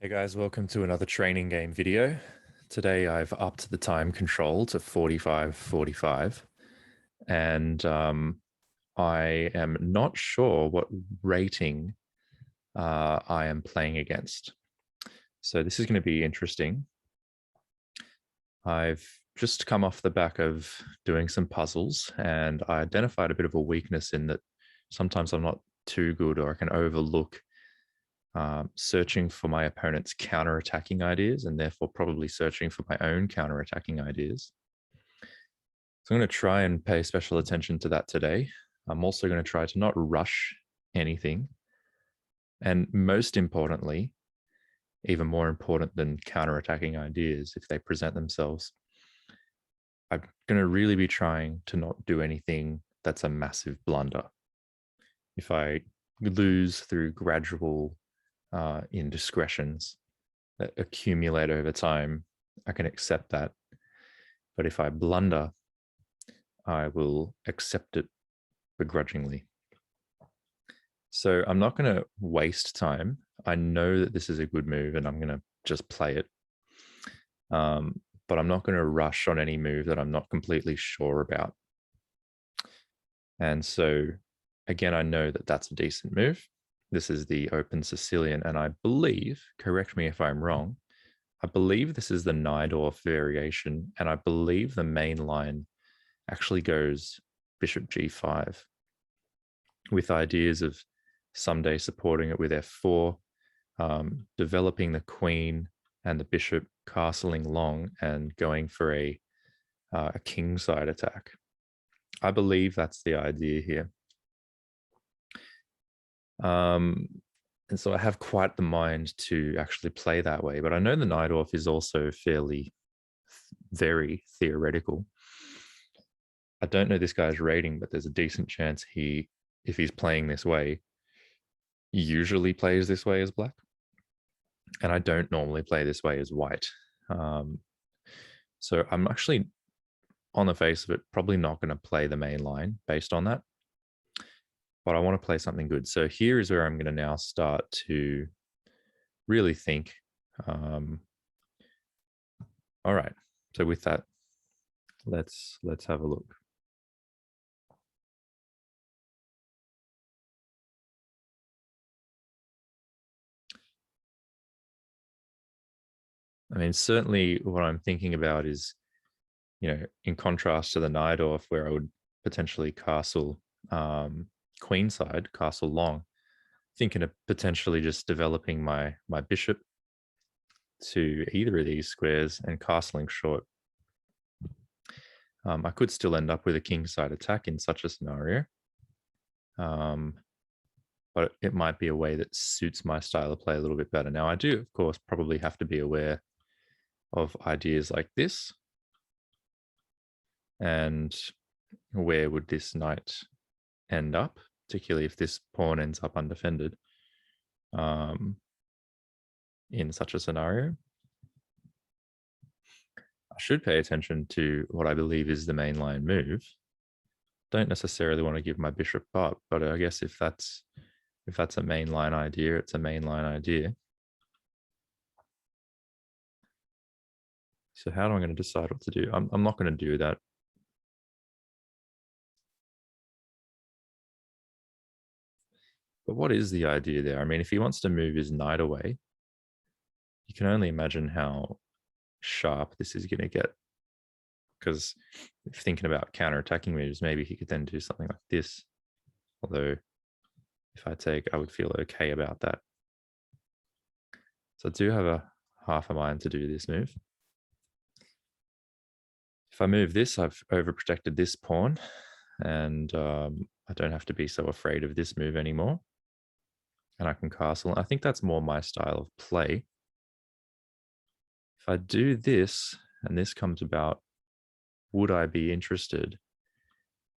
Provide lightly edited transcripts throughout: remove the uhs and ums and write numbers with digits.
Hey guys, welcome to another training game video. Today I've upped the time control to 45:45, and I am not sure what rating I am playing against. So this is going to be interesting. I've just come off the back of doing some puzzles, and I identified a bit of a weakness in that sometimes I'm not too good, or I can overlook searching for my opponent's counter-attacking ideas, and therefore probably searching for my own counter-attacking ideas. So I'm going to try and pay special attention to that today. I'm also going to try to not rush anything. And most importantly, even more important than counter-attacking ideas, if they present themselves, I'm going to really be trying to not do anything that's a massive blunder. If I lose through gradual indiscretions that accumulate over time, I can accept that. But if I blunder, I will accept it begrudgingly. So I'm not going to waste time. I know that this is a good move and I'm going to just play it. But I'm not going to rush on any move that I'm not completely sure about. And so, again, I know that that's a decent move. This is the open Sicilian, and I believe, correct me if I'm wrong, I believe this is the Najdorf variation, and I believe the main line actually goes bishop g5, with ideas of someday supporting it with f4, developing the queen and the bishop castling long and going for a kingside attack. I believe that's the idea here. And so I have quite the mind to actually play that way. But I know the Najdorf is also very theoretical. I don't know this guy's rating, but there's a decent chance if he's playing this way, usually plays this way as black. And I don't normally play this way as white. So I'm actually, on the face of it, probably not going to play the main line based on that. But I want to play something good. So here is where I'm going to now start to really think. All right. So with that, let's have a look. I mean, certainly what I'm thinking about is, in contrast to the Najdorf, where I would potentially castle queenside, castle long, thinking of potentially just developing my bishop to either of these squares and castling short. I could still end up with a kingside attack in such a scenario, but it might be a way that suits my style of play a little bit better. Now, I do, of course, probably have to be aware of ideas like this. And where would this knight end up, particularly if this pawn ends up undefended in such a scenario? I should pay attention to what I believe is the mainline move. Don't necessarily want to give my bishop up, but I guess if that's a mainline idea, it's a mainline idea. So how am I going to decide what to do? I'm not going to do that. But what is the idea there? I mean, if he wants to move his knight away, you can only imagine how sharp this is going to get. Because if thinking about counter-attacking moves, maybe he could then do something like this. Although, if I take, I would feel okay about that. So I do have a half a mind to do this move. If I move this, I've overprotected this pawn, and I don't have to be so afraid of this move anymore. And I can castle. I think that's more my style of play. If I do this, and this comes about, would I be interested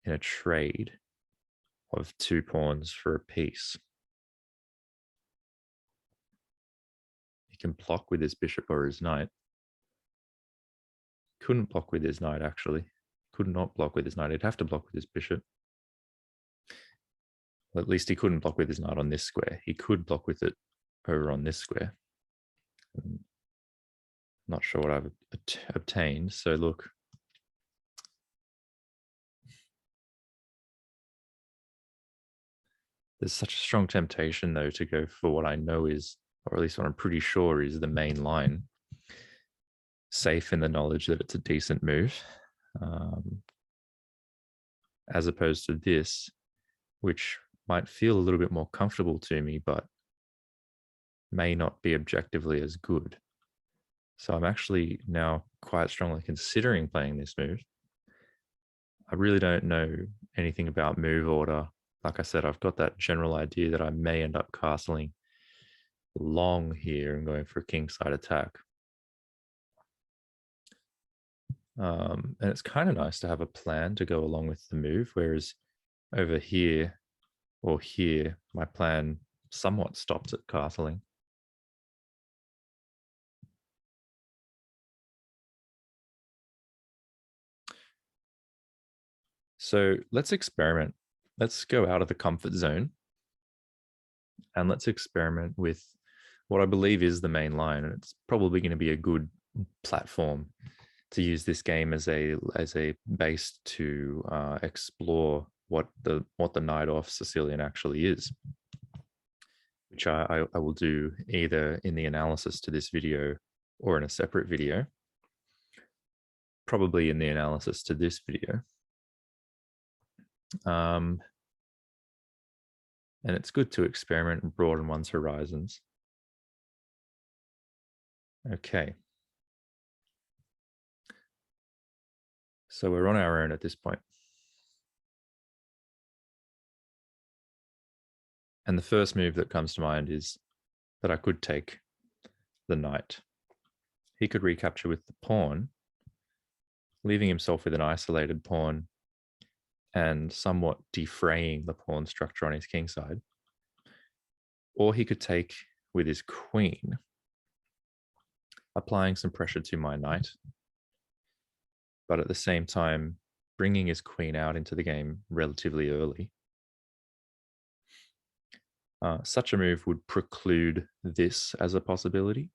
in a trade of 2 pawns for a piece? He can block with his bishop or his knight. Couldn't block with his knight, actually. Could not block with his knight. He'd have to block with his bishop. Well, at least he couldn't block with his knight on this square. He could block with it over on this square. I'm not sure what I've obtained. So look, there's such a strong temptation though to go for what I know is, or at least what I'm pretty sure is the main line, safe in the knowledge that it's a decent move, as opposed to this, which might feel a little bit more comfortable to me, but may not be objectively as good. So I'm actually now quite strongly considering playing this move. I really don't know anything about move order. Like I said, I've got that general idea that I may end up castling long here and going for a kingside attack. And it's kind of nice to have a plan to go along with the move, whereas over here or here, my plan somewhat stops at castling. So let's experiment. Let's go out of the comfort zone and let's experiment with what I believe is the main line. And it's probably going to be a good platform to use this game as a base to explore what the Najdorf Sicilian actually is, which I will do either in the analysis to this video or in a separate video, probably in the analysis to this video. And it's good to experiment and broaden one's horizons. Okay. So we're on our own at this point. And the first move that comes to mind is that I could take the knight. He could recapture with the pawn, leaving himself with an isolated pawn and somewhat defraying the pawn structure on his king side. Or he could take with his queen, applying some pressure to my knight, but at the same time, bringing his queen out into the game relatively early. Such a move would preclude this as a possibility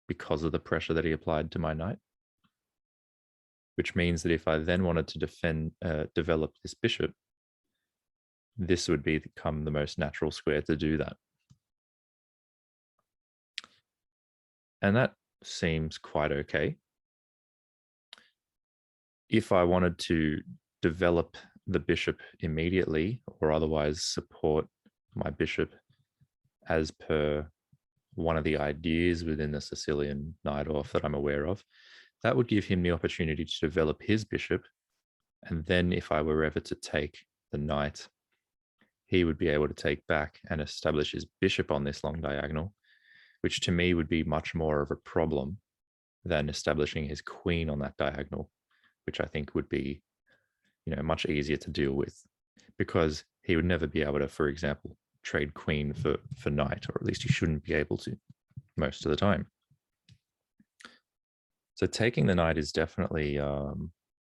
because of the pressure that he applied to my knight, which means that if I then wanted to develop this bishop, this would become the most natural square to do that. And that seems quite okay. If I wanted to develop the bishop immediately or otherwise support my bishop as per one of the ideas within the Sicilian Najdorf that I'm aware of, that would give him the opportunity to develop his bishop. And then if I were ever to take the knight, he would be able to take back and establish his bishop on this long diagonal, which to me would be much more of a problem than establishing his queen on that diagonal, which I think would be, much easier to deal with, because he would never be able to, for example, trade queen for knight, or at least he shouldn't be able to most of the time. So taking the knight is definitely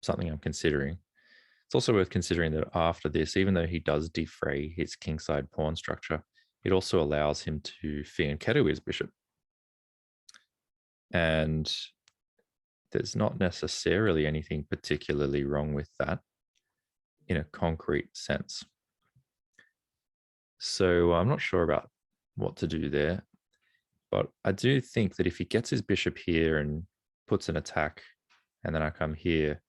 something I'm considering. It's also worth considering that after this, even though he does defray his kingside pawn structure, it also allows him to fianchetto his bishop. And there's not necessarily anything particularly wrong with that in a concrete sense. So I'm not sure about what to do there, but I do think that if he gets his bishop here and puts an attack, and then I come here,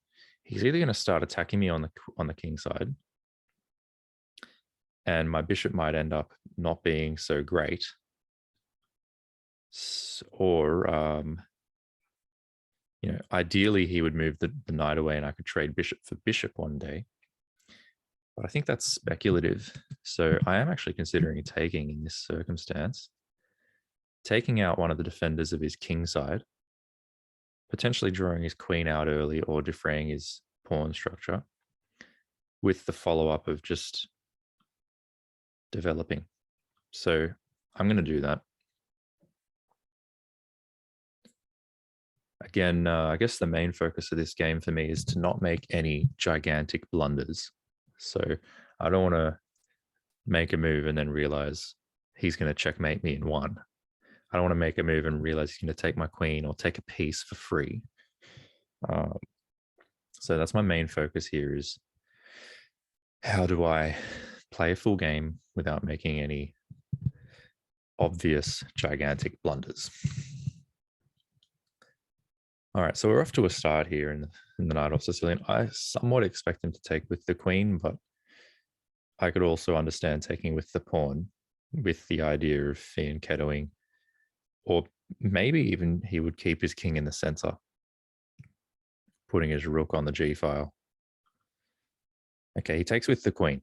he's either going to start attacking me on the king side, and my bishop might end up not being so great, or ideally he would move the knight away and I could trade bishop for bishop one day. But I think that's speculative. So I am actually considering taking in this circumstance, taking out one of the defenders of his king side, potentially drawing his queen out early or defraying his pawn structure, with the follow-up of just developing. So I'm going to do that. Again, I guess the main focus of this game for me is to not make any gigantic blunders. So I don't want to make a move and then realize he's going to checkmate me in one. I don't want to make a move and realize he's going to take my queen or take a piece for free. So that's my main focus here, is how do I play a full game without making any obvious, gigantic blunders. All right, so we're off to a start here in the Najdorf Sicilian. I somewhat expect him to take with the queen, but I could also understand taking with the pawn, with the idea of fianchettoing, or maybe even he would keep his king in the center, putting his rook on the g file. Okay, he takes with the queen.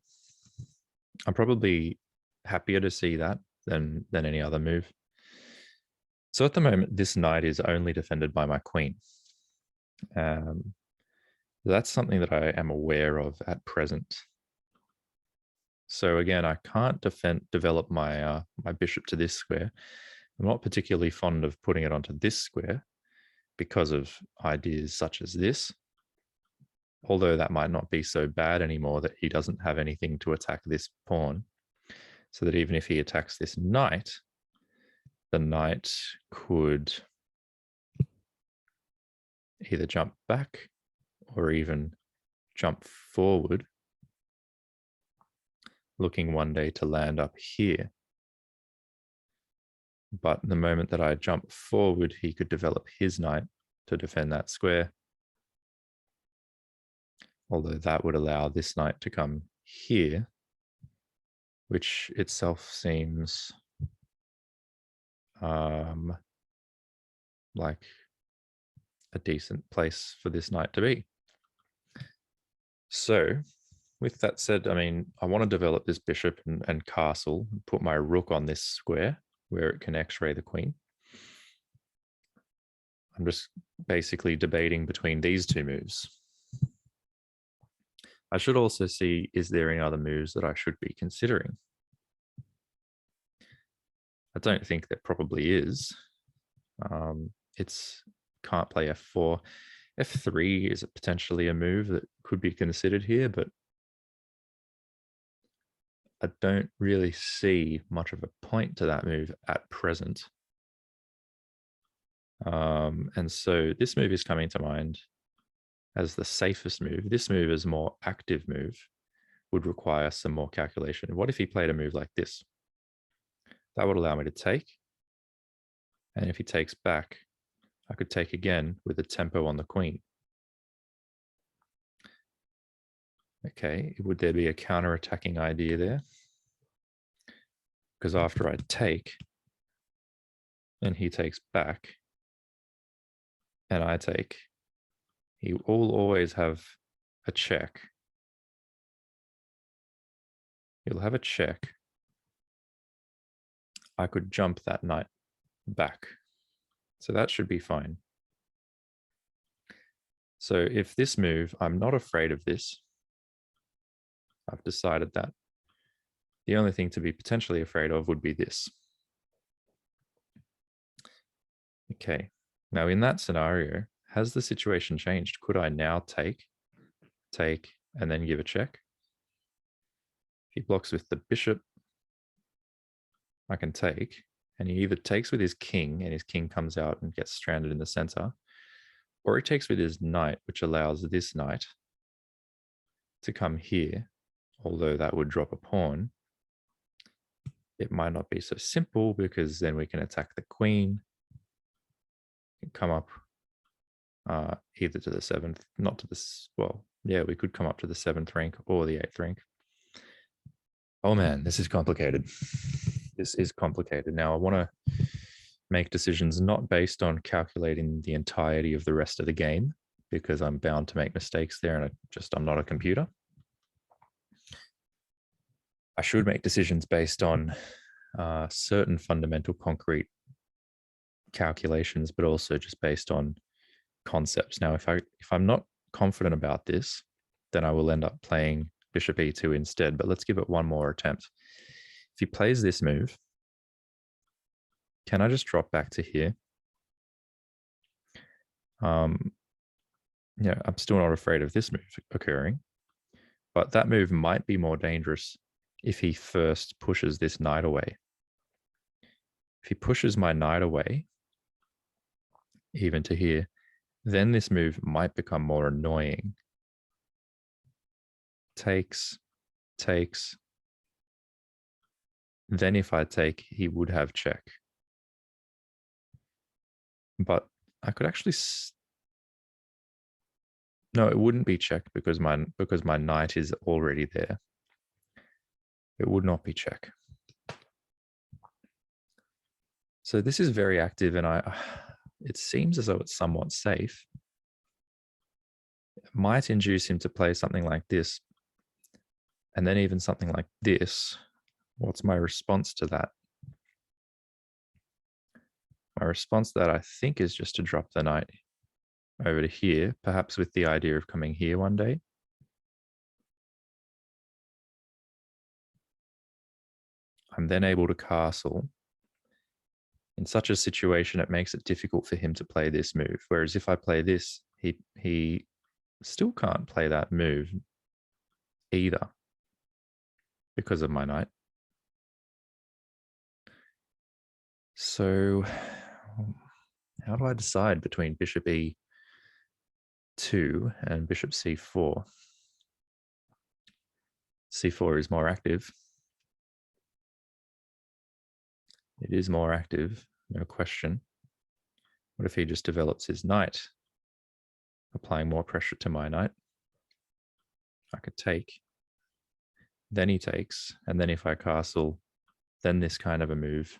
I'm probably happier to see that than any other move. So at the moment, this knight is only defended by my queen. That's something that I am aware of at present. So again, I can't develop my my bishop to this square. I'm not particularly fond of putting it onto this square because of ideas such as this. Although that might not be so bad anymore, that he doesn't have anything to attack this pawn. So that even if he attacks this knight, the knight could either jump back or even jump forward, looking one day to land up here. But the moment that I jump forward, he could develop his knight to defend that square. Although that would allow this knight to come here, which itself seems like a decent place for this knight to be. So with that said, I mean, I want to develop this bishop and castle, put my rook on this square where it can x-ray the queen. I'm just basically debating between these two moves. I should also see, is there any other moves that I should be considering? I don't think there probably is. It's can't play f4. f3 is potentially a move that could be considered here, but I don't really see much of a point to that move at present. And so this move is coming to mind as the safest move. This move is a more active move, would require some more calculation. What if he played a move like this? That would allow me to take. And if he takes back, I could take again with a tempo on the queen. Okay, would there be a counter-attacking idea there? Because after I take, and he takes back, and I take, he will always have a check. He'll have a check. I could jump that knight back. So that should be fine. So if this move, I'm not afraid of this. I've decided that. The only thing to be potentially afraid of would be this. Okay, now in that scenario, has the situation changed? Could I now take, and then give a check? If he blocks with the bishop, I can take, and he either takes with his king, and his king comes out and gets stranded in the center, or he takes with his knight, which allows this knight to come here, although that would drop a pawn. It might not be so simple, because then we can attack the queen, come up either to the 7th, not to this, well, yeah, we could come up to the 7th rank or the 8th rank. Oh man, this is complicated. This is complicated. Now I want to make decisions not based on calculating the entirety of the rest of the game, because I'm bound to make mistakes there, and I'm not a computer. I should make decisions based on certain fundamental concrete calculations, but also just based on concepts. Now, if I'm not confident about this, then I will end up playing bishop e2 instead, but let's give it one more attempt. If he plays this move, can I just drop back to here? Yeah, I'm still not afraid of this move occurring, but that move might be more dangerous if he first pushes this knight away. If he pushes my knight away, even to here, then this move might become more annoying. Takes, takes. Then if I take, he would have check. But I could actually... No, it wouldn't be check because my knight is already there. It would not be check. So this is very active, and it seems as though it's somewhat safe. It might induce him to play something like this, and then even something like this. What's my response to that? My response to that, I think, is just to drop the knight over to here, perhaps with the idea of coming here one day. I'm then able to castle. In such a situation, it makes it difficult for him to play this move. Whereas if I play this, he still can't play that move either because of my knight. So how do I decide between bishop e2 and bishop c4? c4 is more active. It is more active, no question. What if he just develops his knight, applying more pressure to my knight? I could take. Then he takes, and then if I castle, then this kind of a move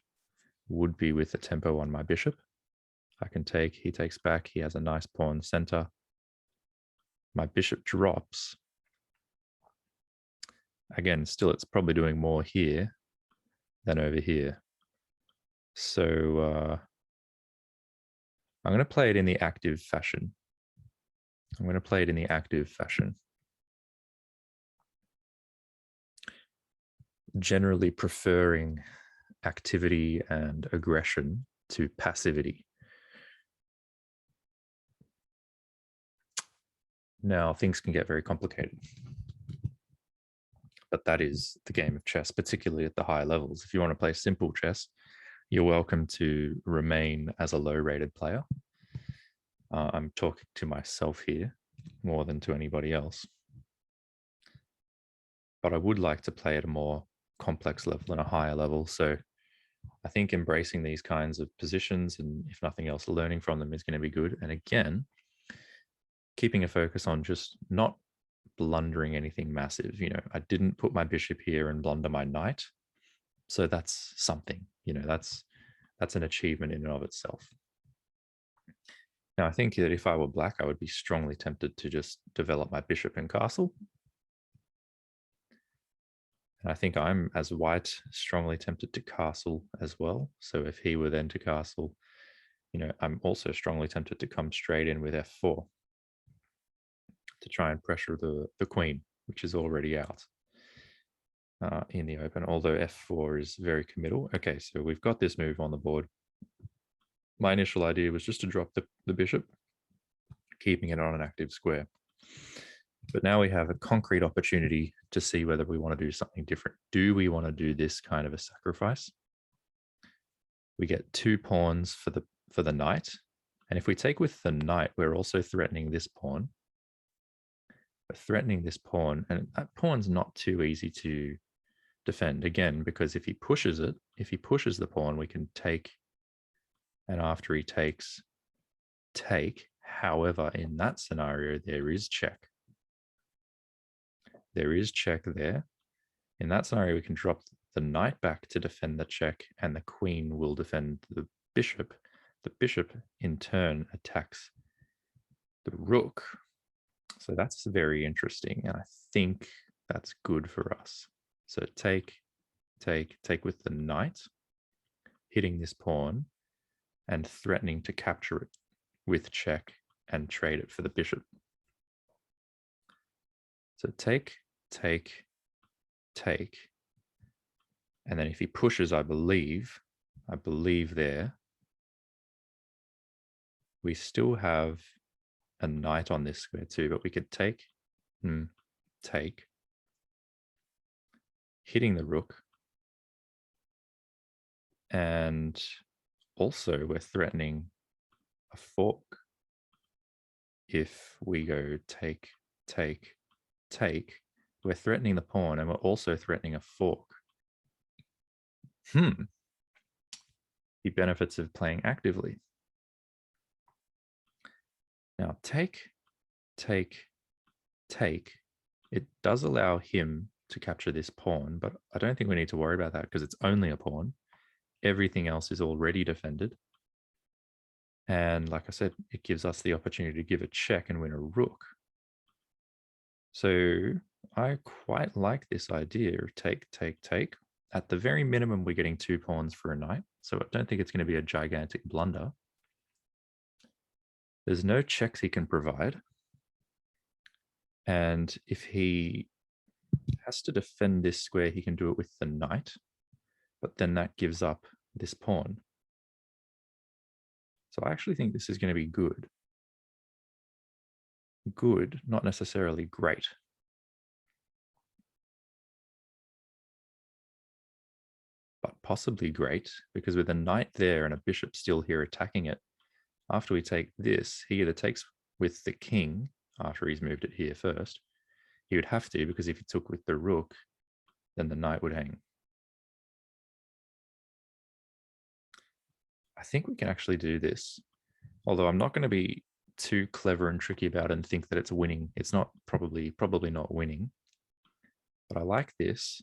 would be with the tempo on my bishop. I can take, he takes back, he has a nice pawn center. My bishop drops. Again, still it's probably doing more here than over here. So I'm going to play it in the active fashion. Generally preferring activity and aggression to passivity. Now, things can get very complicated. But that is the game of chess, particularly at the higher levels. If you want to play simple chess, you're welcome to remain as a low-rated player. I'm talking to myself here more than to anybody else. But I would like to play at a more complex level and a higher level. So I think embracing these kinds of positions and, if nothing else, learning from them is going to be good. And again, keeping a focus on just not blundering anything massive. You know, I didn't put my bishop here and blunder my knight. So that's something, you know, that's an achievement in and of itself. Now, I think that if I were black, I would be strongly tempted to just develop my bishop and castle. And I think I'm, as white, strongly tempted to castle as well. So if he were then to castle, you know, I'm also strongly tempted to come straight in with f4 to try and pressure the queen, which is already out in the open, although f4 is very committal. Okay, so we've got this move on the board. My initial idea was just to drop the bishop, keeping it on an active square. But now we have a concrete opportunity to see whether we want to do something different. Do we want to do this kind of a sacrifice? We get 2 pawns for the knight. And if we take with the knight, we're also threatening this pawn. We're threatening this pawn, and that pawn's not too easy to defend, again, because if he pushes the pawn, we can take, and after he takes, take. However, in that scenario, there is check. There is check there. In that scenario, we can drop the knight back to defend the check, and the queen will defend the bishop. The bishop, in turn, attacks the rook. So that's very interesting, and I think that's good for us. So take with the knight, hitting this pawn, and threatening to capture it with check and trade it for the bishop. So take, and then if he pushes, I believe there, we still have a knight on this square too, but we could take, hitting the rook, And also we're threatening a fork if we go take, take, take. We're threatening the pawn and we're also threatening a fork. The benefits of playing actively. Now take, take, take. It does allow him to capture this pawn, but I don't think we need to worry about that because it's only a pawn. Everything else is already defended. And like I said, it gives us the opportunity to give a check and win a rook. So I quite like this idea of take, take, take. At the very minimum, we're getting 2 pawns for a knight. So I don't think it's going to be a gigantic blunder. There's no checks he can provide. And if he has to defend this square, he can do it with the knight. But then that gives up this pawn. So I actually think this is going to be good. Good, not necessarily great. But possibly great, because with a knight there and a bishop still here attacking it, after we take this, he either takes with the king after he's moved it here first. He would have to, because if he took with the rook, then the knight would hang. I think we can actually do this, although I'm not going to be too clever and tricky about it and think that it's winning. It's not probably not winning, but I like this,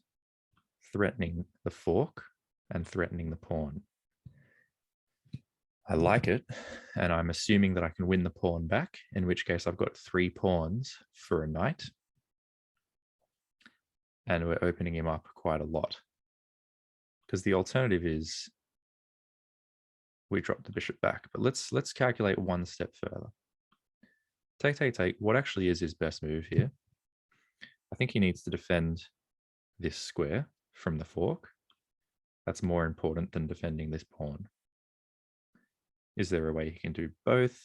threatening the fork and threatening the pawn. I like it, and I'm assuming that I can win the pawn back, in which case I've got 3 pawns for a knight, and we're opening him up quite a lot. Because the alternative is we drop the bishop back, but let's calculate one step further. Take, take, take. What actually is his best move here? I think he needs to defend this square from the fork. That's more important than defending this pawn. Is there a way he can do both?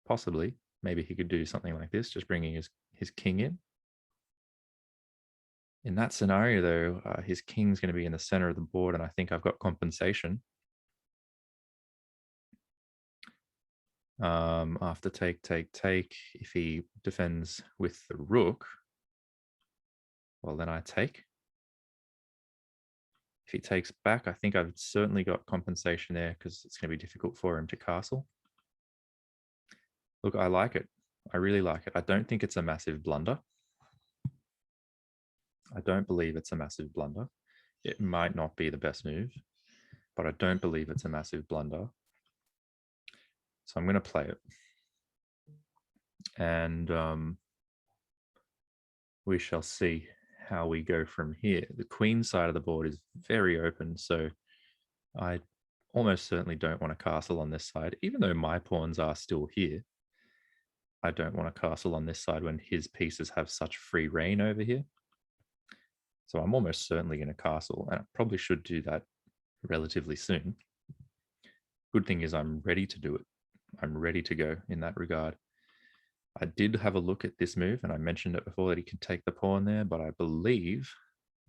Possibly. Maybe he could do something like this, just bringing his king in. In that scenario, though, his king's going to be in the center of the board, and I think I've got compensation. After take, take, take, if he defends with the rook, well, then I take. If he takes back, I think I've certainly got compensation there because it's going to be difficult for him to castle. Look, I like it. I really like it. I don't think it's a massive blunder. I don't believe it's a massive blunder. It might not be the best move, but I don't believe it's a massive blunder. So I'm going to play it. And we shall see how we go from here. The queen side of the board is very open, so I almost certainly don't want to castle on this side, even though my pawns are still here. I don't want to castle on this side when his pieces have such free reign over here. So I'm almost certainly going to castle, and I probably should do that relatively soon. Good thing is I'm ready to do it. I'm ready to go in that regard. I did have a look at this move, and I mentioned it before that he can take the pawn there, but I believe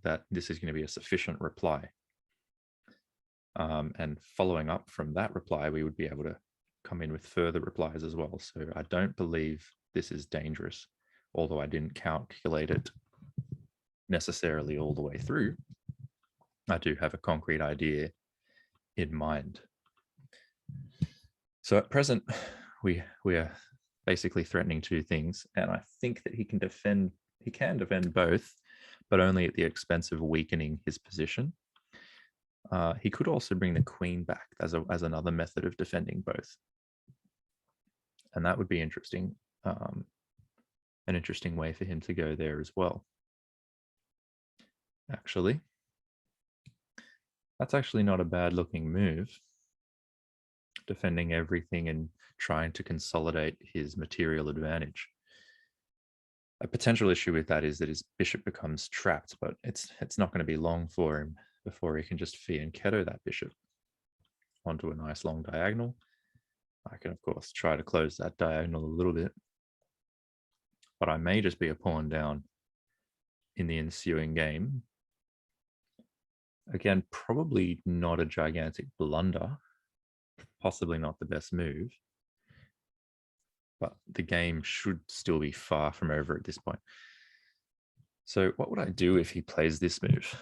that this is going to be a sufficient reply. And following up from that reply, we would be able to come in with further replies as well. So I don't believe this is dangerous, although I didn't calculate it necessarily all the way through. I do have a concrete idea in mind. So at present, we are basically threatening 2 things, and I think that he can defend both, but only at the expense of weakening his position. He could also bring the queen back as another method of defending both, and that would be interesting. An interesting way for him to go there as well. Actually, that's actually not a bad looking move. Defending everything and trying to consolidate his material advantage. A potential issue with that is that his bishop becomes trapped, but it's not going to be long for him before he can just fianchetto that bishop onto a nice long diagonal. I can, of course, try to close that diagonal a little bit, but I may just be a pawn down in the ensuing game. Again, probably not a gigantic blunder, possibly not the best move, but the game should still be far from over at this point. So what would I do if he plays this move?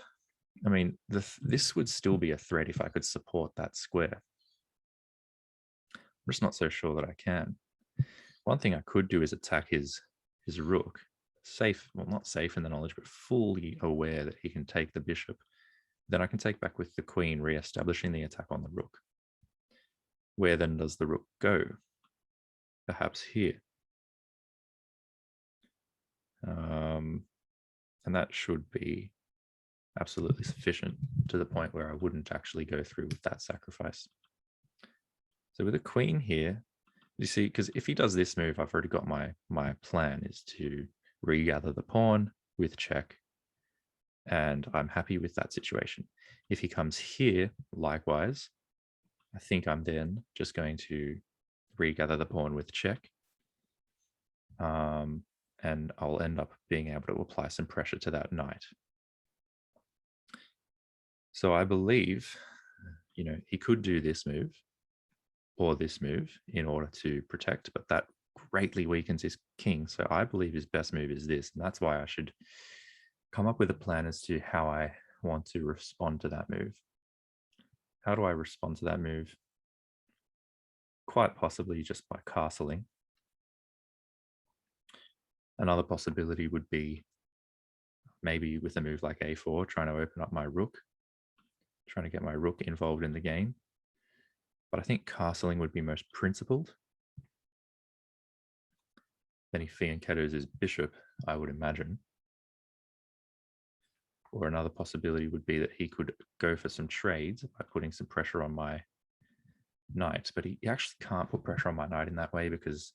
I mean, this would still be a threat if I could support that square. I'm just not so sure that I can. One thing I could do is attack his rook. Safe, well, not safe in the knowledge, but fully aware that he can take the bishop. Then I can take back with the queen, re-establishing the attack on the rook. Where then does the rook go? Perhaps here. And that should be absolutely sufficient to the point where I wouldn't actually go through with that sacrifice. So with a queen here, you see, because if he does this move, I've already got my plan is to regather the pawn with check, and I'm happy with that situation. If he comes here, likewise, I think I'm then just going to regather the pawn with check, and I'll end up being able to apply some pressure to that knight. So I believe, he could do this move or this move in order to protect, but that greatly weakens his king. So I believe his best move is this, and that's why I should come up with a plan as to how I want to respond to that move. How do I respond to that move? Quite possibly just by castling. Another possibility would be maybe with a move like a4, trying to open up my rook, trying to get my rook involved in the game. But I think castling would be most principled. Then he fianchettos his bishop, I would imagine. Or another possibility would be that he could go for some trades by putting some pressure on my knight. But he actually can't put pressure on my knight in that way, because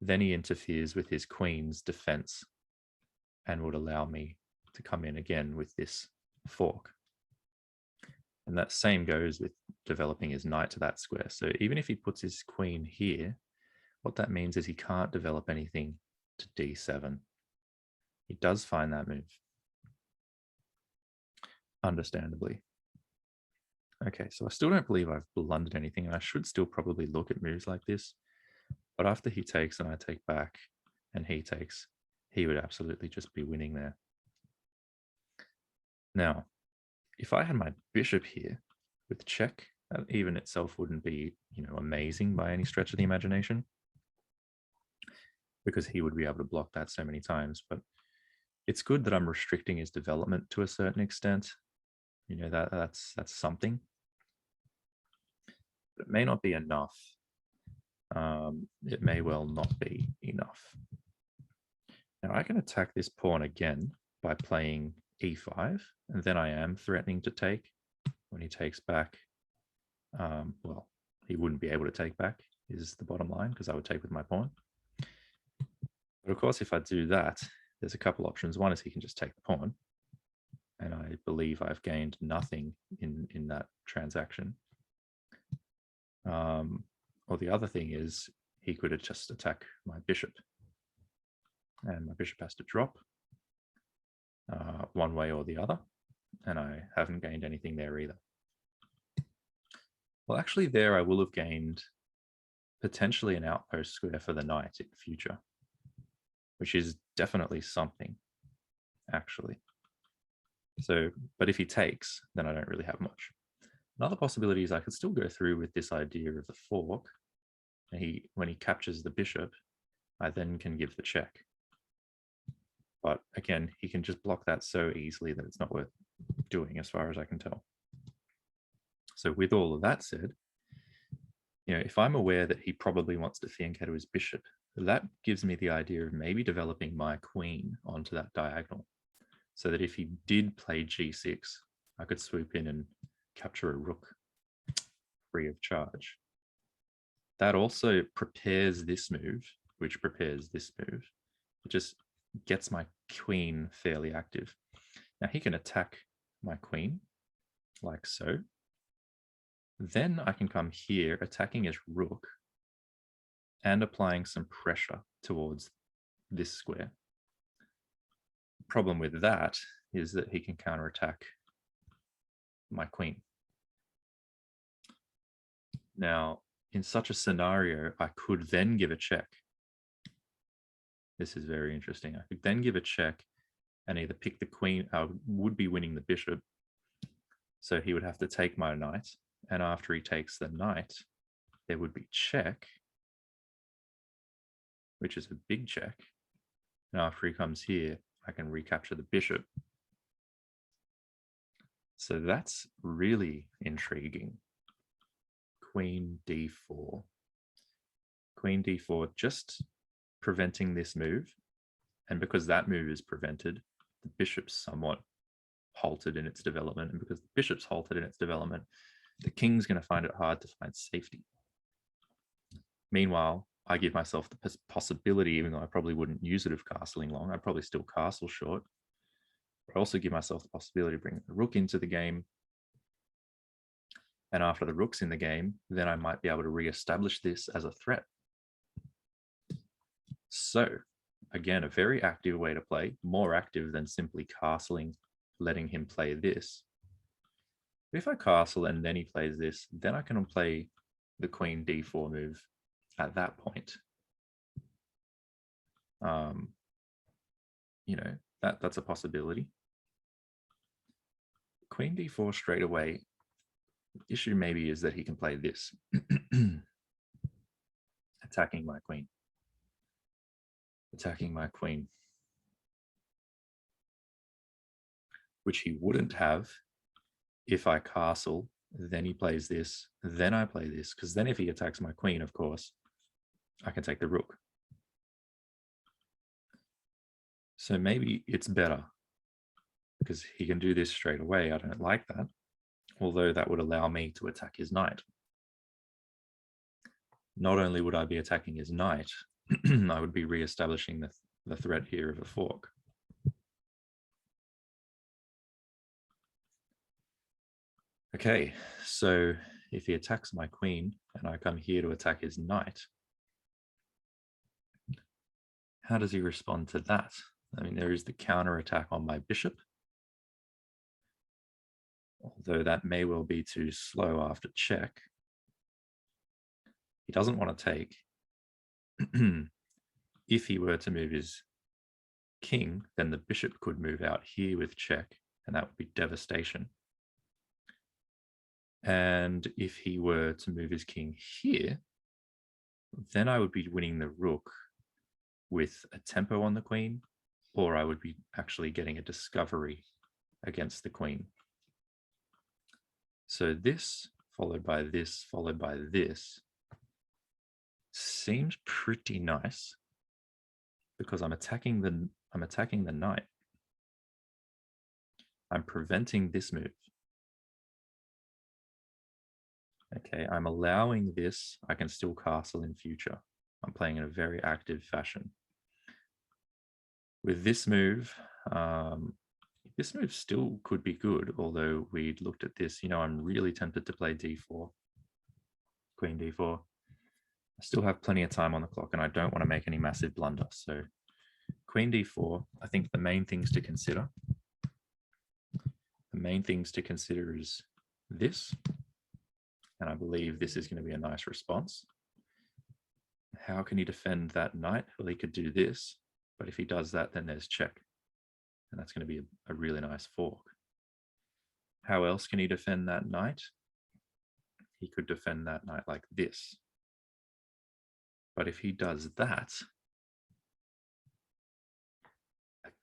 then he interferes with his queen's defense and would allow me to come in again with this fork. And that same goes with developing his knight to that square. So even if he puts his queen here, what that means is he can't develop anything to d7. He does find that move, understandably. Okay, so I still don't believe I've blundered anything, and I should still probably look at moves like this. But after he takes and I take back and he takes, he would absolutely just be winning there. Now, if I had my bishop here with check, that even itself wouldn't be, amazing by any stretch of the imagination, because he would be able to block that so many times. But it's good that I'm restricting his development to a certain extent. That's something. But it may not be enough. It may well not be enough. Now I can attack this pawn again by playing e5, and then I am threatening to take. When he takes back, well, he wouldn't be able to take back, is the bottom line, because I would take with my pawn. But of course, if I do that, there's a couple options. One is he can just take the pawn, and I believe I've gained nothing in that transaction. Or the other thing is he could just attack my bishop, and my bishop has to drop one way or the other, and I haven't gained anything there either. Well, actually there I will have gained potentially an outpost square for the knight in the future, which is definitely something, actually. So, but if he takes, then I don't really have much. Another possibility is I could still go through with this idea of the fork. And when he captures the bishop, I then can give the check. But again, he can just block that so easily that it's not worth doing, as far as I can tell. So with all of that said, if I'm aware that he probably wants to fianchetto his bishop, that gives me the idea of maybe developing my queen onto that diagonal, so that if he did play g6, I could swoop in and capture a rook free of charge. That also prepares this move, which prepares this move. It just gets my queen fairly active. Now he can attack my queen, like so. Then I can come here, attacking his rook, and applying some pressure towards this square. The problem with that is that he can counterattack my queen. Now, in such a scenario, I could then give a check. This is very interesting. I could then give a check and either pick the queen. I would be winning the bishop. So he would have to take my knight. And after he takes the knight, there would be check, which is a big check. And after he comes here, I can recapture the bishop. So that's really intriguing. Queen d4. Queen d4, just preventing this move. And because that move is prevented, the bishop's somewhat halted in its development. And because the bishop's halted in its development, the king's going to find it hard to find safety. Meanwhile, I give myself the possibility, even though I probably wouldn't use it of castling long, I'd probably still castle short. But I also give myself the possibility of bringing the rook into the game. And after the rook's in the game, then I might be able to reestablish this as a threat. So, again, a very active way to play, more active than simply castling, letting him play this. If I castle and then he plays this, then I can play the queen d4 move at that point. You know, that's a possibility. Queen d4 straight away. The issue maybe is that he can play this, attacking my queen. Attacking my queen, which he wouldn't have if I castle, then he plays this, then I play this, because then if he attacks my queen, of course, I can take the rook. So maybe it's better because he can do this straight away. I don't like that, although that would allow me to attack his knight. Not only would I be attacking his knight, I would be re-establishing the threat here of a fork. Okay, so if he attacks my queen and I come here to attack his knight, how does he respond to that? I mean, there is the counter attack on my bishop, although that may well be too slow after check. He doesn't want to take. If he were to move his king, then the bishop could move out here with check, and that would be devastation. And if he were to move his king here, then I would be winning the rook with a tempo on the queen, or I would be actually getting a discovery against the queen. So this, followed by this, followed by this, seems pretty nice because I'm attacking the knight. I'm preventing this move. Okay, I'm allowing this. I can still castle in future. I'm playing in a very active fashion. With this move still could be good, although we looked at this. You know, I'm really tempted to play d4, queen d4. I still have plenty of time on the clock, and I don't want to make any massive blunder. So queen d4, I think the main things to consider. The main things to consider is this. And I believe this is going to be a nice response. How can he defend that knight? Well, he could do this, but if he does that, then there's check. And that's going to be a really nice fork. How else can he defend that knight? He could defend that knight like this. But if he does that,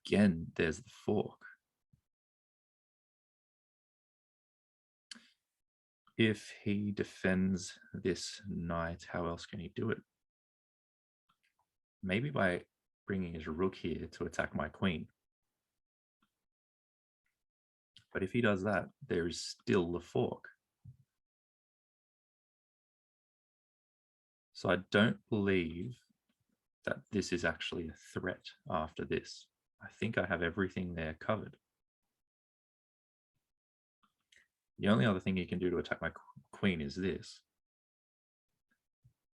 again, there's the fork. If he defends this knight, how else can he do it? Maybe by bringing his rook here to attack my queen. But if he does that, there is still the fork. So I don't believe that this is actually a threat after this. I think I have everything there covered. The only other thing he can do to attack my queen is this.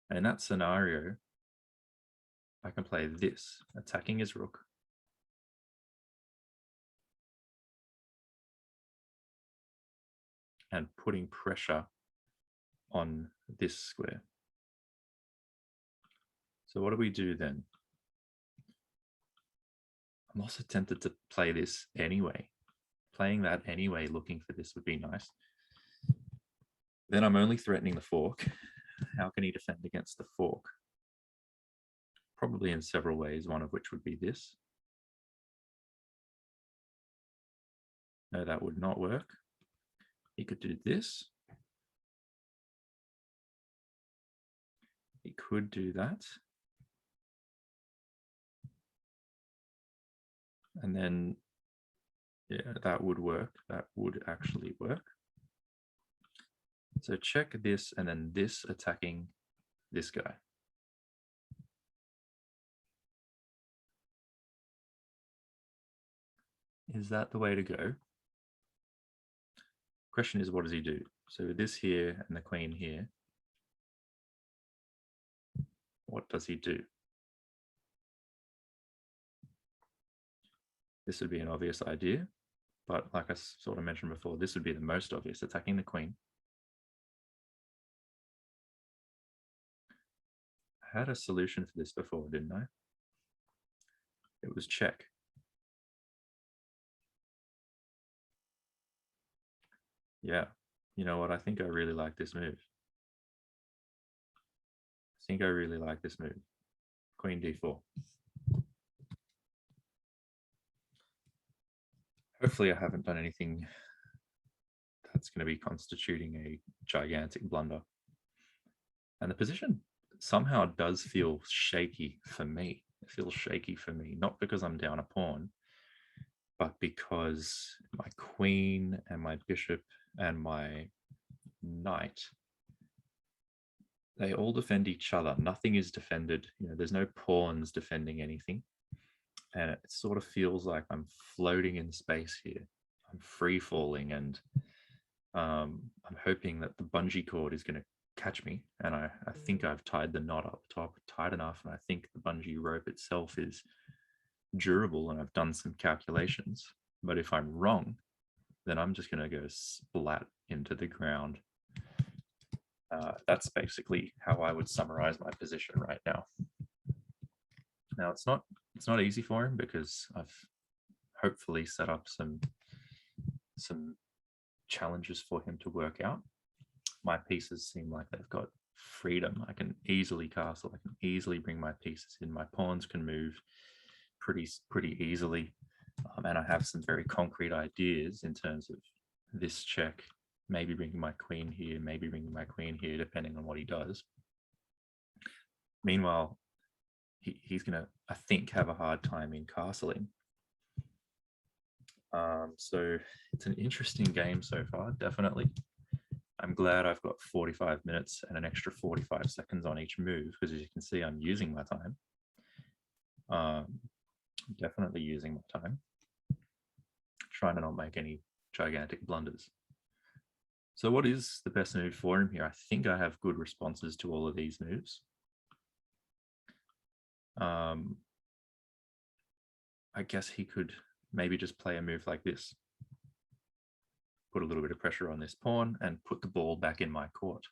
And in that scenario, I can play this, attacking his rook. and putting pressure on this square. So what do we do then? I'm also tempted to play this anyway. Playing that anyway, looking for this would be nice. Then I'm only threatening the fork. How can he defend against the fork? Probably in several ways, one of which would be this. No, that would not work. He could do this. He could do that. And then, yeah, that would work. That would actually work. So check this and then this attacking this guy. Is that the way to go? Question is, what does he do? So this here and the queen here, what does he do? This would be an obvious idea, but like I sort of mentioned before, this would be the most obvious, attacking the queen. I had a solution for this before, didn't I? It was check. Yeah, you know what? I think I really like this move. I think I really like this move. Queen d4. Hopefully I haven't done anything that's going to be constituting a gigantic blunder. And the position somehow does feel shaky for me. It feels shaky for me, not because I'm down a pawn, but because my queen and my bishop and my knight, they all defend each other. Nothing is defended. You know, there's no pawns defending anything. And it sort of feels like I'm floating in space here. I'm free falling, and I'm hoping that the bungee cord is going to catch me. And I think I've tied the knot up top tight enough. And I think the bungee rope itself is durable, and I've done some calculations. But if I'm wrong, then I'm just going to go splat into the ground. That's basically how I would summarize my position right now. Now it's not easy for him, because I've hopefully set up some challenges for him to work out. My pieces seem like they've got freedom. I can easily castle. I can easily bring my pieces in. My pawns can move pretty easily, and I have some very concrete ideas in terms of this check. Maybe bringing my queen here, maybe bringing my queen here, depending on what he does. Meanwhile, he's going to, I think, have a hard time in castling. So it's an interesting game so far, definitely. I'm glad I've got 45 minutes and an extra 45 seconds on each move, because as you can see, I'm using my time. Definitely using my time. Trying to not make any gigantic blunders. So what is the best move for him here? I think I have good responses to all of these moves. I guess he could maybe just play a move like this. Put a little bit of pressure on this pawn and put the ball back in my court.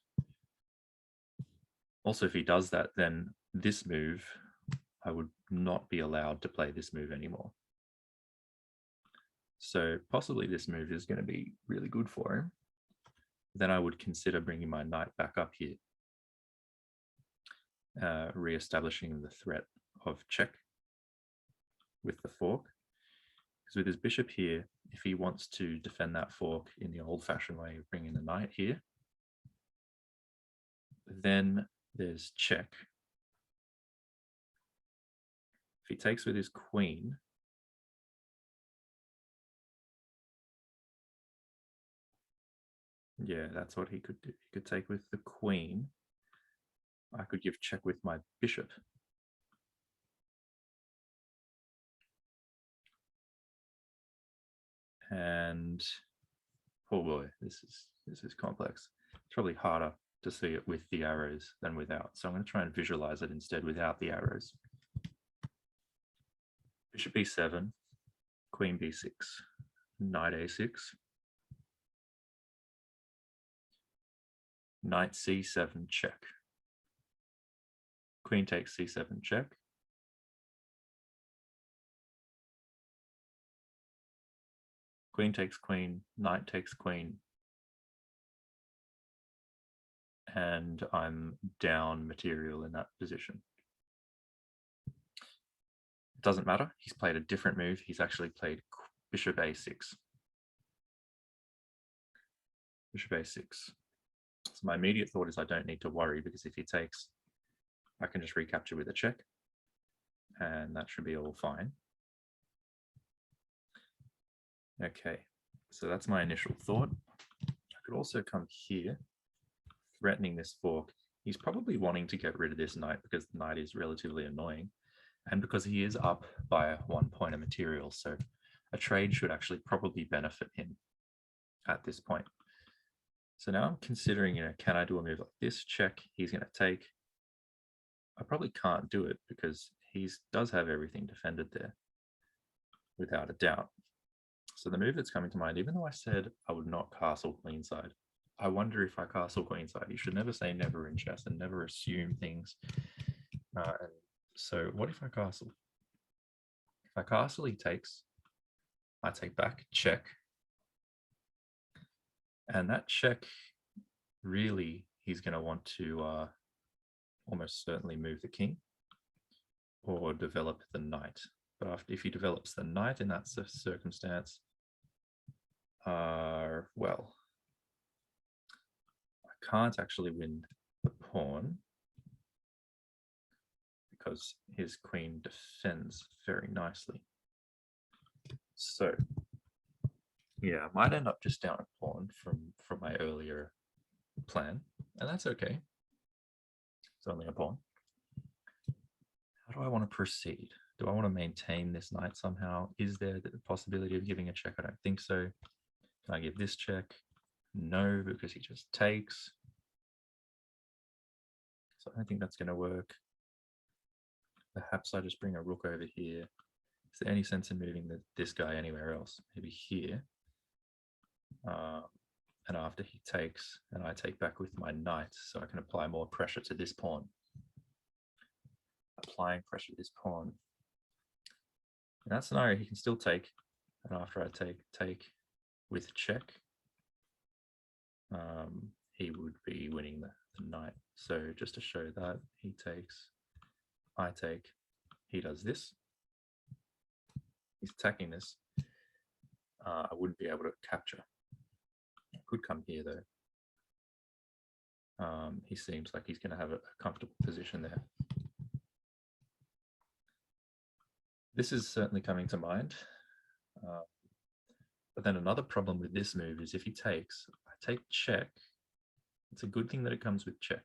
Also, if he does that, then this move, I would not be allowed to play this move anymore. So possibly this move is going to be really good for him. Then I would consider bringing my knight back up here, re-establishing the threat of check with the fork. Because with his bishop here, if he wants to defend that fork in the old-fashioned way of bringing the knight here, then there's check. If he takes with his queen, yeah, that's what he could do. He could take with the queen. I could give check with my bishop. And oh boy, this is complex. It's probably harder to see it with the arrows than without. So I'm going to try and visualize it instead without the arrows. Bishop b7, queen b6, knight a6. Knight c7 check. Queen takes c7 check. Queen takes queen, knight takes queen. And I'm down material in that position. It doesn't matter. He's played a different move. He's actually played bishop a6. Bishop a6. So my immediate thought is I don't need to worry, because if he takes, I can just recapture with a check. And that should be all fine. Okay, so that's my initial thought. I could also come here, threatening this fork. He's probably wanting to get rid of this knight because the knight is relatively annoying, and because he is up by 1 point of material, so a trade should actually probably benefit him at this point. So now I'm considering, can I do a move like this? Check, he's going to take. I probably can't do it because he does have everything defended there, without a doubt. So the move that's coming to mind, even though I said I would not castle queenside, I wonder if I castle queenside. You should never say never in chess and never assume things. And so what if I castle? If I castle, he takes. I take back, check. And that check, really, he's going to want to almost certainly move the king or develop the knight. But if he develops the knight in that circumstance, well, I can't actually win the pawn because his queen defends very nicely. So, yeah, I might end up just down a pawn from my earlier plan, and that's okay. It's only a pawn. How do I want to proceed? Do I want to maintain this knight somehow? Is there the possibility of giving a check? I don't think so. Can I give this check? No, because he just takes. So I don't think that's going to work. Perhaps I just bring a rook over here. Is there any sense in moving this guy anywhere else? Maybe here. And after he takes, and I take back with my knight, so I can apply more pressure to this pawn. Applying pressure to this pawn. In that scenario, he can still take, and after I take with check, he would be winning the knight. So just to show that, he takes, I take, he does this. He's attacking this. I wouldn't be able to capture. I could come here though. He seems like he's going to have a comfortable position there. This is certainly coming to mind. But then another problem with this move is if he takes, I take check. It's a good thing that it comes with check.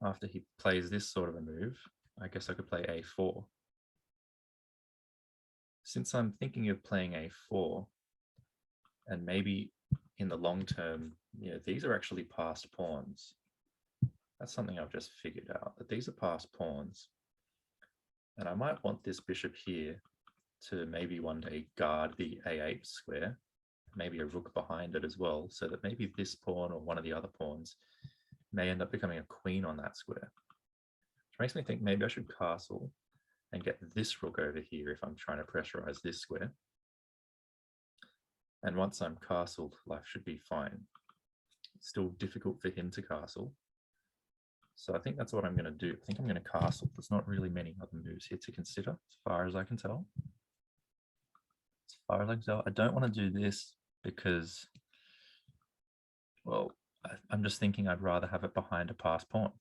After he plays this sort of a move, I guess I could play a4. Since I'm thinking of playing a4, and maybe in the long term, these are actually passed pawns. That's something I've just figured out, that these are passed pawns. And I might want this bishop here to maybe one day guard the a8 square, maybe a rook behind it as well, so that maybe this pawn or one of the other pawns may end up becoming a queen on that square. Which makes me think maybe I should castle and get this rook over here if I'm trying to pressurize this square. And once I'm castled, life should be fine. It's still difficult for him to castle. So I think that's what I'm going to do. I think I'm going to castle. There's not really many other moves here to consider, as far as I can tell. As far as I can tell, I don't want to do this because, well, I'm just thinking I'd rather have it behind a passed pawn.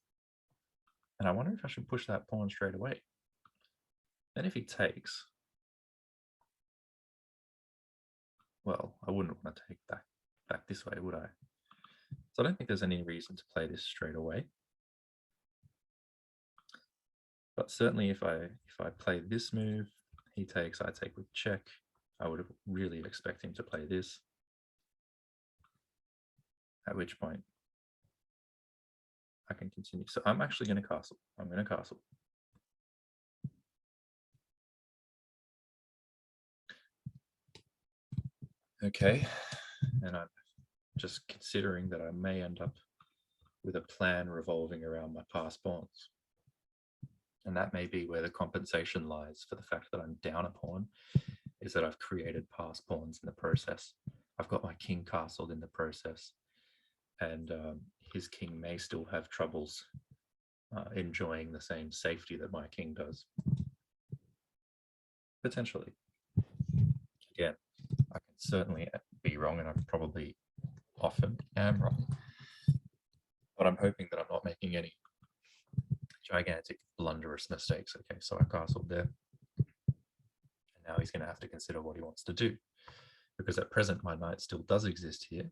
And I wonder if I should push that pawn straight away. Then if he takes, well, I wouldn't want to take back this way, would I? So I don't think there's any reason to play this straight away. But certainly if I play this move, he takes, I take with check, I would really expect him to play this. At which point I can continue. So I'm actually going to castle. I'm going to castle. Okay, and I'm just considering that I may end up with a plan revolving around my past pawns. And that may be where the compensation lies for the fact that I'm down a pawn, is that I've created past pawns in the process. I've got my king castled in the process, and his king may still have troubles enjoying the same safety that my king does. Potentially. Again, I can certainly be wrong, and I probably often am wrong. But I'm hoping that I'm not making any gigantic blunderous mistakes. Okay, so I castled there. And now he's going to have to consider what he wants to do. Because at present, my knight still does exist here.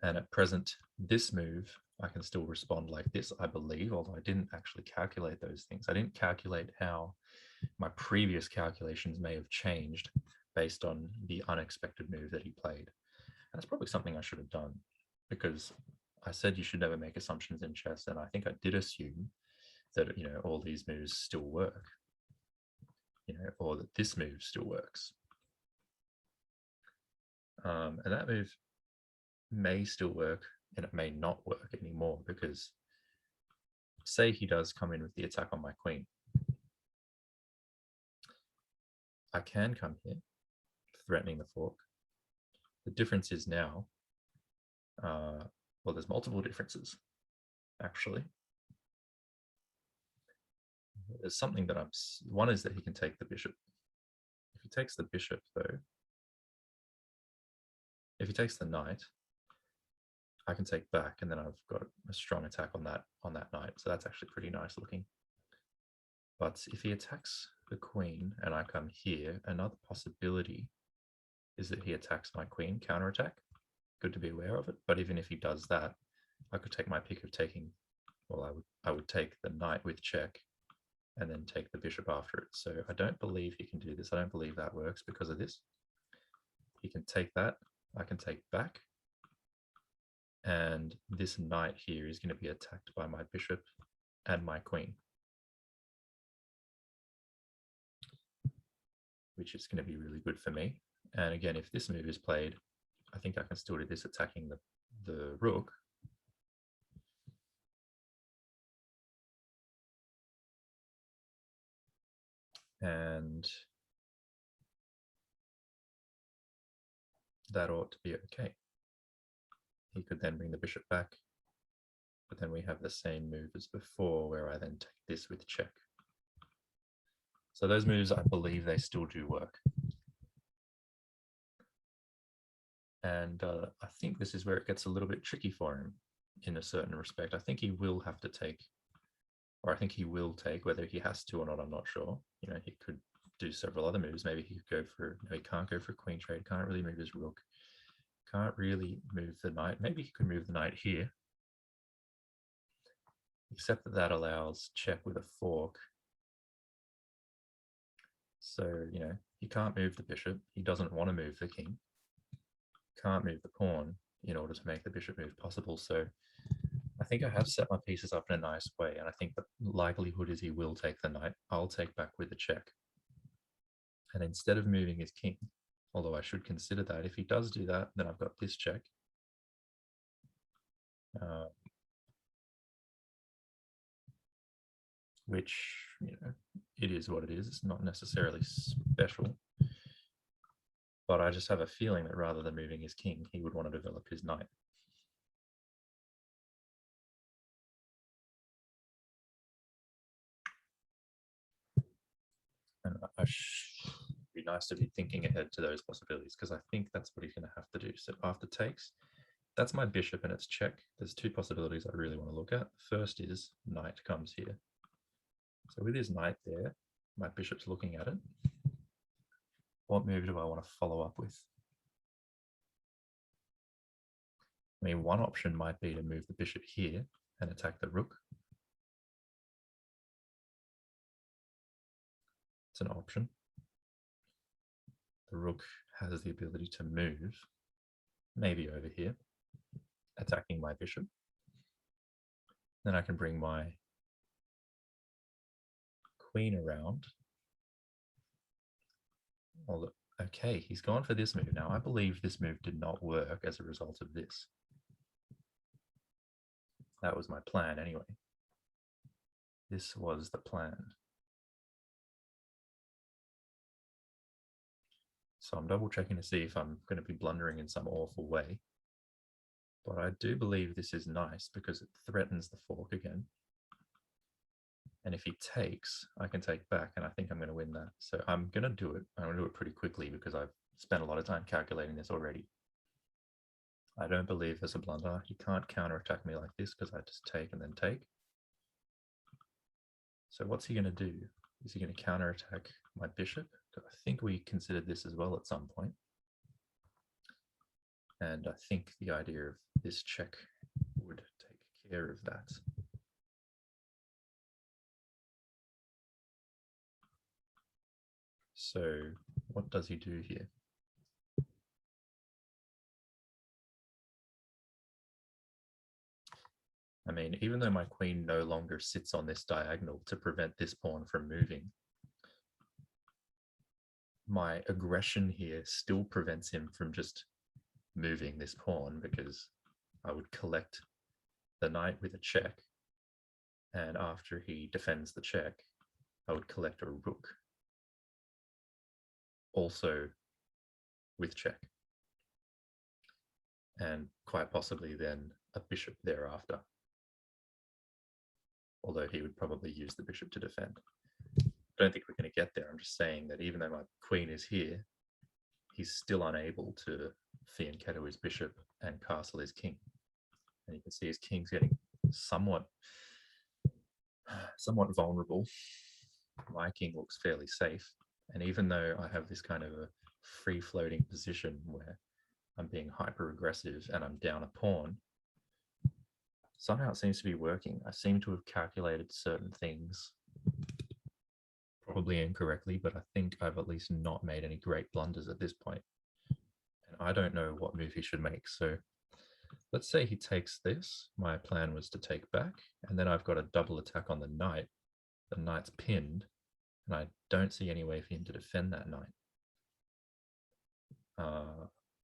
And at present, this move, I can still respond like this, I believe, although I didn't actually calculate those things. I didn't calculate how my previous calculations may have changed based on the unexpected move that he played. And that's probably something I should have done, because I said you should never make assumptions in chess, and I think I did assume that, you know, all these moves still work, you know, or that this move still works. And that move may still work, and it may not work anymore, because say he does come in with the attack on my queen. I can come here, threatening the fork. The difference is now, well, there's multiple differences, actually. There's something that one is that he can take the bishop. If he takes the bishop, though, if he takes the knight, I can take back, and then I've got a strong attack on that knight. So that's actually pretty nice looking. But if he attacks the queen and I come here, another possibility is that he attacks my queen, counterattack. Good to be aware of it. But even if he does that, I could take my pick of taking, well, I would take the knight with check and then take the bishop after it. So I don't believe he can do this. I don't believe that works because of this. He can take that. I can take back. And this knight here is going to be attacked by my bishop and my queen, which is going to be really good for me. And again, if this move is played, I think I can still do this, attacking the rook. And that ought to be okay. He could then bring the bishop back, but then we have the same move as before, where I then take this with check. So those moves, I believe they still do work. And I think this is where it gets a little bit tricky for him in a certain respect. I think he will have to take, or I think he will take, whether he has to or not, I'm not sure. You know, he could do several other moves. Maybe he could go for, no, he can't go for queen trade, can't really move his rook, can't really move the knight. Maybe he could move the knight here, except that that allows check with a fork. So, you know, he can't move the bishop. He doesn't want to move the king. Can't move the pawn in order to make the bishop move possible. So I think I have set my pieces up in a nice way, and I think the likelihood is he will take the knight. I'll take back with a check. And instead of moving his king, although I should consider that, if he does do that, then I've got this check. Which, you know, it is what it is. It's not necessarily special. But I just have a feeling that rather than moving his king, he would want to develop his knight. And it'd be nice to be thinking ahead to those possibilities, because I think that's what he's going to have to do. So after takes, that's my bishop and it's check. There's two possibilities I really want to look at. First is knight comes here. So with his knight there, my bishop's looking at it. What move do I want to follow up with? I mean, one option might be to move the bishop here and attack the rook. It's an option. The rook has the ability to move, maybe over here, attacking my bishop. Then I can bring my queen around. Well, okay, he's gone for this move. Now, I believe this move did not work as a result of this. That was my plan anyway. This was the plan. So I'm double checking to see if I'm going to be blundering in some awful way. But I do believe this is nice because it threatens the fork again. And if he takes, I can take back, and I think I'm going to win that. So I'm going to do it. I'm going to do it pretty quickly because I've spent a lot of time calculating this already. I don't believe there's a blunder. He can't counterattack me like this because I just take and then take. So what's he going to do? Is he going to counterattack my bishop? I think we considered this as well at some point. And I think the idea of this check would take care of that. So what does he do here? I mean, even though my queen no longer sits on this diagonal to prevent this pawn from moving, my aggression here still prevents him from just moving this pawn, because I would collect the knight with a check, and after he defends the check, I would collect a rook, also with check, and quite possibly then a bishop thereafter, although he would probably use the bishop to defend. I don't think we're going to get there. I'm just saying that even though my queen is here, he's still unable to fianchetto his bishop and castle his king. And you can see his king's getting somewhat vulnerable. My king looks fairly safe. And even though I have this kind of a free-floating position where I'm being hyper-aggressive and I'm down a pawn, somehow it seems to be working. I seem to have calculated certain things probably incorrectly, but I think I've at least not made any great blunders at this point. And I don't know what move he should make. So let's say he takes this. My plan was to take back, and then I've got a double attack on the knight. The knight's pinned, and I don't see any way for him to defend that knight.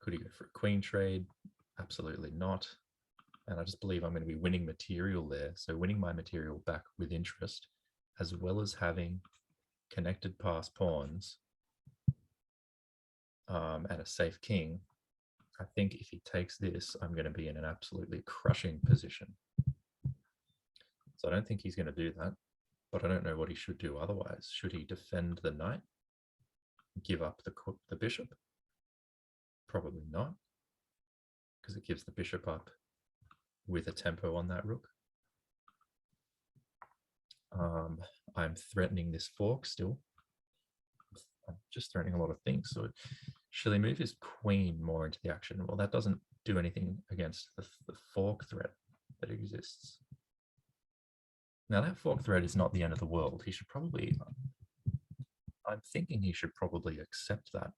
Could he go for a queen trade? Absolutely not. And I just believe I'm going to be winning material there. So winning my material back with interest, as well as having connected pass pawns and a safe king. I think if he takes this, I'm going to be in an absolutely crushing position. So I don't think he's going to do that, but I don't know what he should do otherwise. Should he defend the knight? Give up the bishop? Probably not, because it gives the bishop up with a tempo on that rook. I'm threatening this fork still. I'm just threatening a lot of things. So should he move his queen more into the action? Well, that doesn't do anything against the fork threat that exists. Now, that fork threat is not the end of the world. He should probably, I'm thinking he should probably accept that.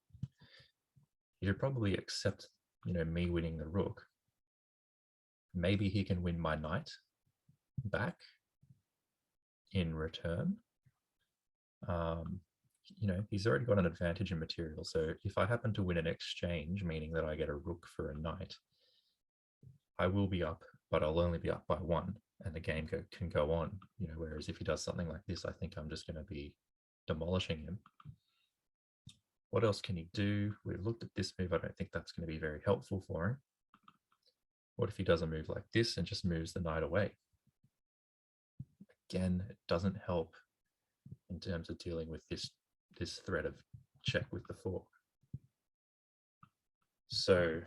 He should probably accept, me winning the rook. Maybe he can win my knight back in return. He's already got an advantage in material. So if I happen to win an exchange, meaning that I get a rook for a knight, I will be up, but I'll only be up by one, and the game can go on. Whereas if he does something like this, I think I'm just going to be demolishing him. What else can he do? We've looked at this move. I don't think that's going to be very helpful for him. What if he does a move like this and just moves the knight away? Again, it doesn't help in terms of dealing with this threat of check with the fork. So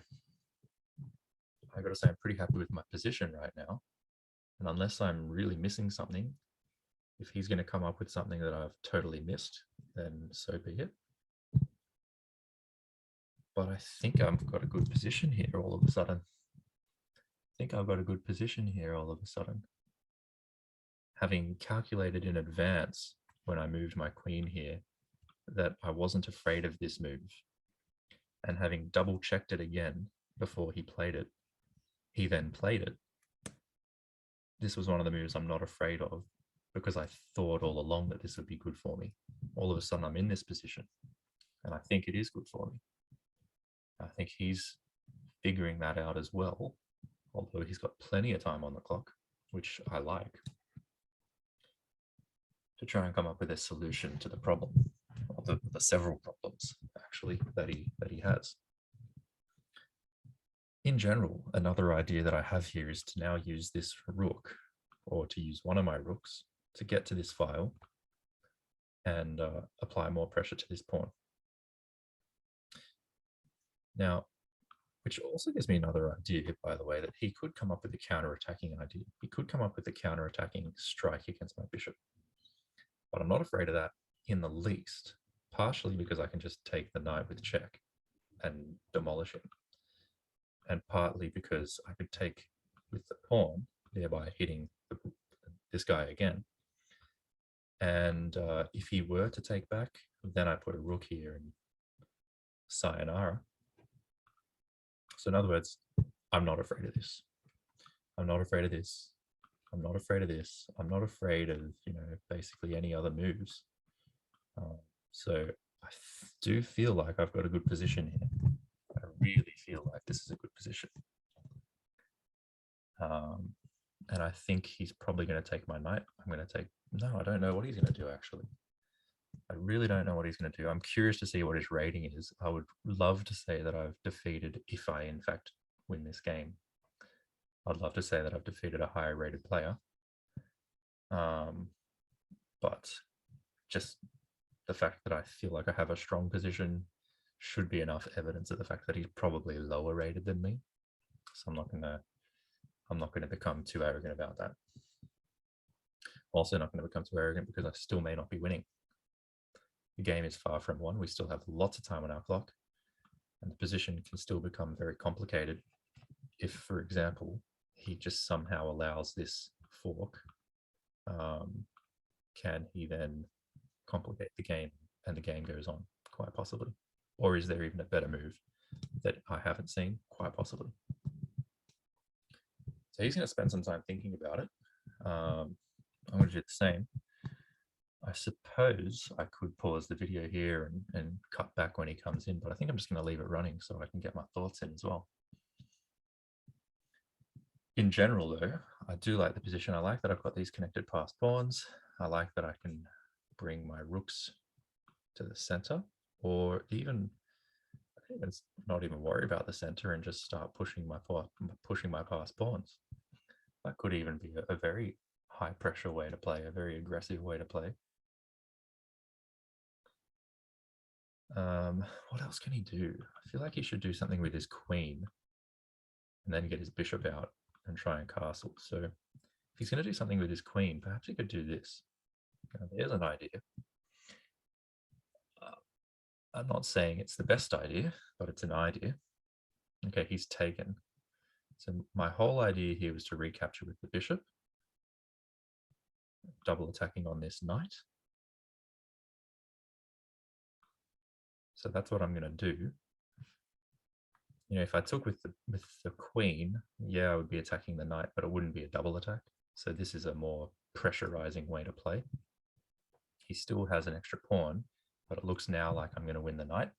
I got to say, I'm pretty happy with my position right now. And unless I'm really missing something, if he's going to come up with something that I've totally missed, then so be it. But I think I've got a good position here all of a sudden. Having calculated in advance when I moved my queen here that I wasn't afraid of this move, and having double checked it again before he played it, he then played it. This was one of the moves I'm not afraid of, because I thought all along that this would be good for me. All of a sudden I'm in this position, and I think it is good for me. I think he's figuring that out as well, although he's got plenty of time on the clock. which I like, to try and come up with a solution to the problem, or the several problems actually that he has. In general, another idea that I have here is to now use this rook, or to use one of my rooks, to get to this file and apply more pressure to this pawn. Now, which also gives me another idea, by the way, that he could come up with a counter-attacking idea. He could come up with a counter-attacking strike against my bishop. But I'm not afraid of that in the least, partially because I can just take the knight with check and demolish him, and partly because I could take with the pawn, thereby hitting this guy again. And if he were to take back, then I put a rook here and sayonara. So in other words, I'm not afraid of this. I'm not afraid of this. I'm not afraid of this. I'm not afraid of, basically any other moves. So I do feel like I've got a good position here. I really feel like this is a good position. And I think he's probably going to take my knight. No, I don't know what he's going to do, actually. I really don't know what he's going to do. I'm curious to see what his rating is. I would love to say that I've defeated, if I in fact win this game, I'd love to say that I've defeated a higher rated player. But just the fact that I feel like I have a strong position should be enough evidence of the fact that he's probably lower rated than me. So I'm not going to become too arrogant about that. Also not going to become too arrogant because I still may not be winning. The game is far from won. We still have lots of time on our clock, and the position can still become very complicated if, for example, he just somehow allows this fork. Can he then complicate the game and the game goes on? Quite possibly. Or is there even a better move that I haven't seen? Quite possibly. So he's going to spend some time thinking about it. I'm going to do the same. I suppose I could pause the video here and cut back when he comes in, but I think I'm just going to leave it running so I can get my thoughts in as well. In general, though, I do like the position. I like that I've got these connected passed pawns. I like that I can bring my rooks to the center, or even not even worry about the center and just start pushing my passed pawns. That could even be a very high pressure way to play, a very aggressive way to play. What else can he do? I feel like he should do something with his queen and then get his bishop out and try and castle. So if he's going to do something with his queen, perhaps he could do this. There's an idea. I'm not saying it's the best idea, but it's an idea. Okay, he's taken. So my whole idea here was to recapture with the bishop, double attacking on this knight. So that's what I'm going to do. If I took with the queen, yeah, I would be attacking the knight, but it wouldn't be a double attack. So this is a more pressurizing way to play. He still has an extra pawn, but it looks now like I'm going to win the knight.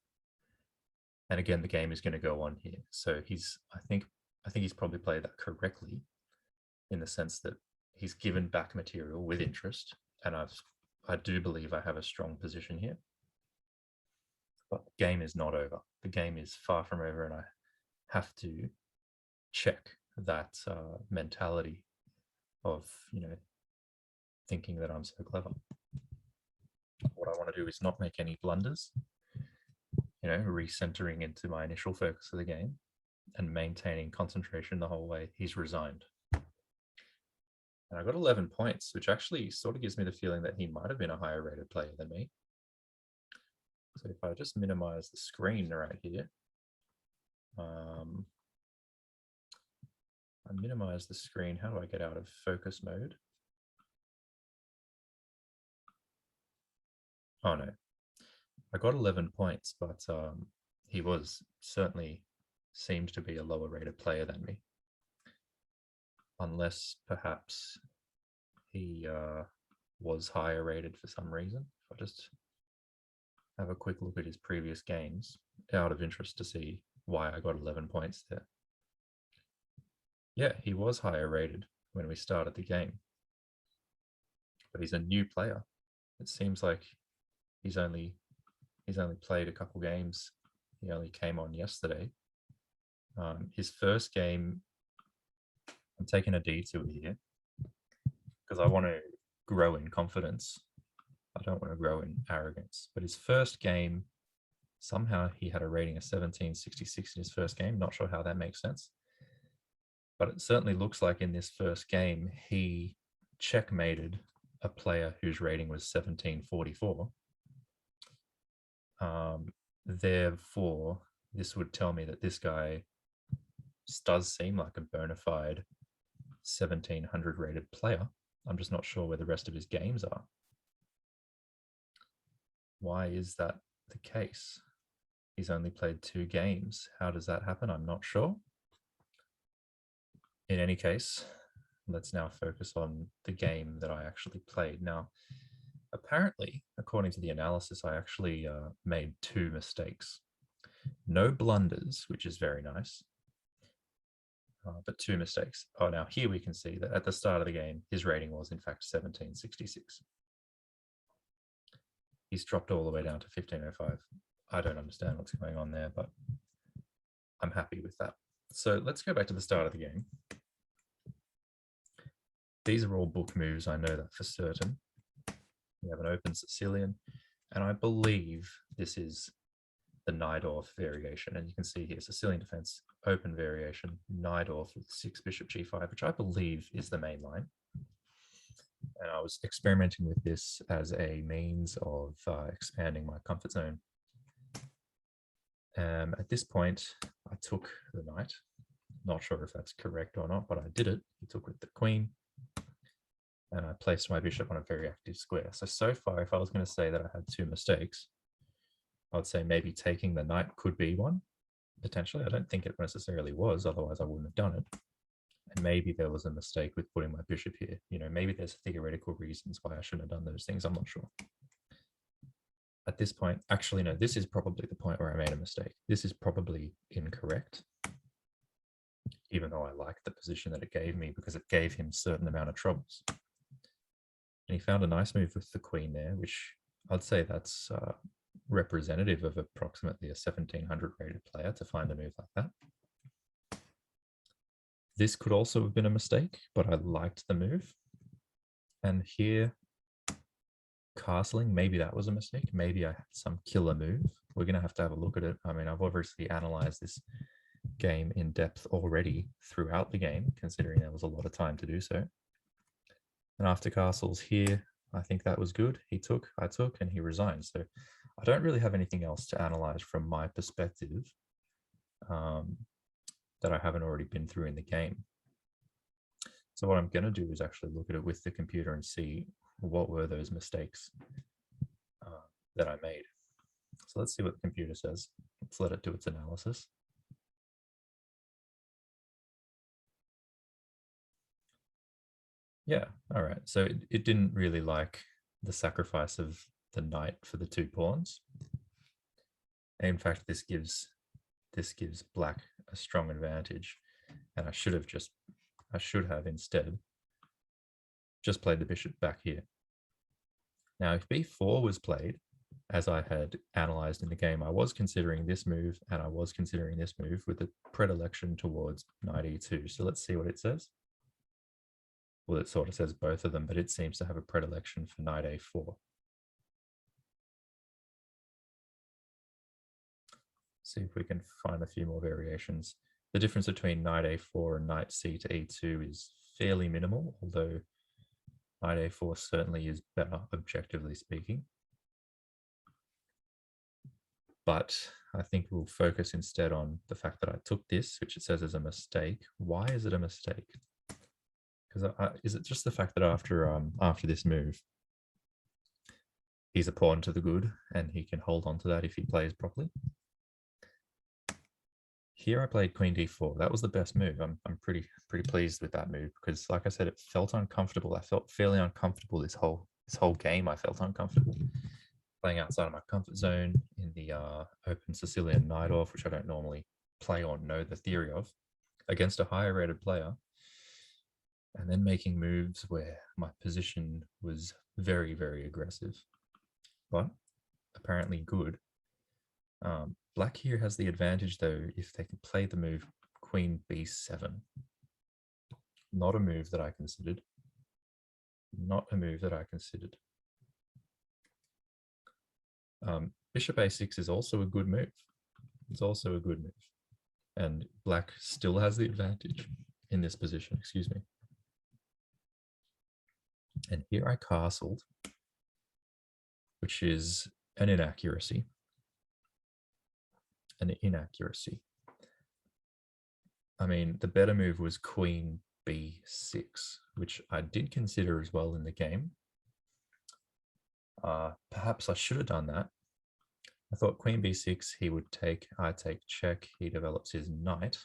And again, the game is going to go on here. So I think he's probably played that correctly, in the sense that he's given back material with interest, and I do believe I have a strong position here. But the game is not over. The game is far from over, and I have to check that mentality of thinking that I'm so clever. What I want to do is not make any blunders, recentering into my initial focus of the game and maintaining concentration the whole way. He's resigned. And I got 11 points, which actually sort of gives me the feeling that he might have been a higher rated player than me. So if I just minimize the screen right here, I minimize the screen. How do I get out of focus mode? Oh no, I got 11 points, but he certainly seemed to be a lower rated player than me. Unless perhaps he was higher rated for some reason. If I just have a quick look at his previous games, out of interest to see why I got 11 points there. Yeah, he was higher rated. when we started the game. But he's a new player. It seems like he's only played a couple games. He only came on yesterday. His first game, I'm taking a detour here because I want to grow in confidence. I don't want to grow in arrogance. But his first game, somehow he had a rating of 1766 in his first game. Not sure how that makes sense. But it certainly looks like in this first game, he checkmated a player whose rating was 1744. Therefore, this would tell me that this guy does seem like a bona fide 1700 rated player. I'm just not sure where the rest of his games are. Why is that the case? He's only played 2 games. How does that happen? I'm not sure. In any case, let's now focus on the game that I actually played. Now, apparently, according to the analysis, I actually made 2 mistakes. No blunders, which is very nice, but 2 mistakes. Oh, now here we can see that at the start of the game, his rating was in fact 1766. He's dropped all the way down to 1505. I don't understand what's going on there, but I'm happy with that. So let's go back to the start of the game. These are all book moves, I know that for certain. We have an open Sicilian, and I believe this is the Najdorf variation. And you can see here, Sicilian defense, open variation, Najdorf with 6 bishop g5, which I believe is the main line. And I was experimenting with this as a means of expanding my comfort zone. At this point, I took the knight. Not sure if that's correct or not, but I did it. He took with the queen. And I placed my bishop on a very active square. So far, if I was going to say that I had 2 mistakes, I would say maybe taking the knight could be one, potentially. I don't think it necessarily was, otherwise I wouldn't have done it. And maybe there was a mistake with putting my bishop here. You know, maybe there's theoretical reasons why I shouldn't have done those things. I'm not sure. At this point, actually, no, this is probably the point where I made a mistake. This is probably incorrect, even though I liked the position that it gave me because it gave him a certain amount of troubles. And he found a nice move with the queen there, which I'd say that's representative of approximately a 1700 rated player to find a move like that. This could also have been a mistake, but I liked the move. And here, castling, maybe that was a mistake. Maybe I had some killer move. We're going to have a look at it. I mean, I've obviously analyzed this game in depth already throughout the game, considering there was a lot of time to do so. And after castles here, I think that was good. He took, I took, and he resigned. So I don't really have anything else to analyze from my perspective that I haven't already been through in the game. So what I'm going to do is actually look at it with the computer and see what were those mistakes that I made. So let's see what the computer says. Let's let it do its analysis. Yeah, all right. So it didn't really like the sacrifice of the knight for the 2 pawns. And in fact, this gives black a strong advantage. And I should have instead just played the bishop back here. Now, if b4 was played, as I had analyzed in the game, I was considering this move and I was considering this move with a predilection towards knight e2. So let's see what it says. Well, it sort of says both of them, but it seems to have a predilection for knight a4. See if we can find a few more variations. The difference between knight a4 and knight c to e2 is fairly minimal, although knight a4 certainly is better, objectively speaking. But I think we'll focus instead on the fact that I took this, which it says is a mistake. Why is it a mistake? Because is it just the fact that after this move, he's a pawn to the good and he can hold on to that if he plays properly? Here I played queen d4. That was the best move. I'm pretty pleased with that move because, like I said, it felt uncomfortable. I felt fairly uncomfortable this whole game. I felt uncomfortable playing outside of my comfort zone in the open Sicilian Najdorf, which I don't normally play or know the theory of, against a higher rated player. and then making moves where my position was very, very aggressive, but apparently good. Black here has the advantage, though, if they can play the move Queen B7. Not a move that I considered. Not a move that I considered. Bishop A6 is also a good move. It's also a good move. And black still has the advantage in this position, excuse me. And here I castled, which is an inaccuracy. An inaccuracy. I mean, the better move was Queen B6, which I did consider as well in the game. Perhaps I should have done that. I thought Queen B6, he would take, I take check, he develops his knight.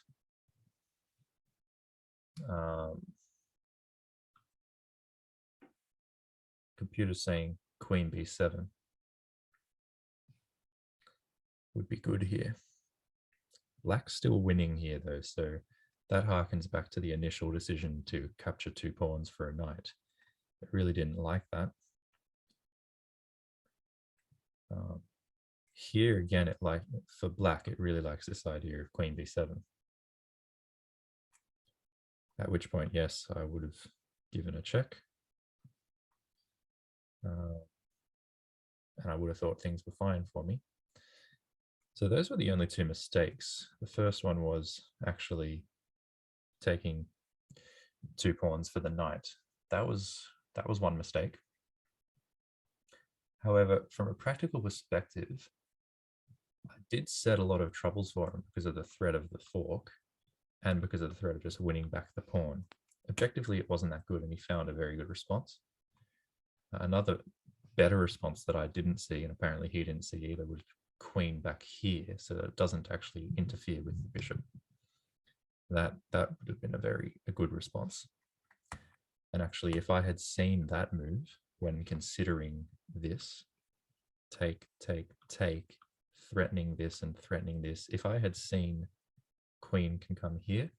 Computer's saying Queen B7 would be good here. Black's still winning here, though, so that harkens back to the initial decision to capture 2 pawns for a knight. I really didn't like that. Here again, for black, it really likes this idea of Queen B7. At which point, yes, I would have given a check. And I would have thought things were fine for me. So those were the only 2 mistakes. The first one was actually taking 2 pawns for the knight. That was one mistake. However, from a practical perspective, I did set a lot of troubles for him because of the threat of the fork and because of the threat of just winning back the pawn. Objectively, it wasn't that good, and he found a very good response. Another better response that I didn't see, and apparently he didn't see either, was queen back here, so that it doesn't actually interfere with the bishop. That would have been a good response. And actually, if I had seen that move when considering this, take, threatening this and threatening this, if I had seen queen can come here,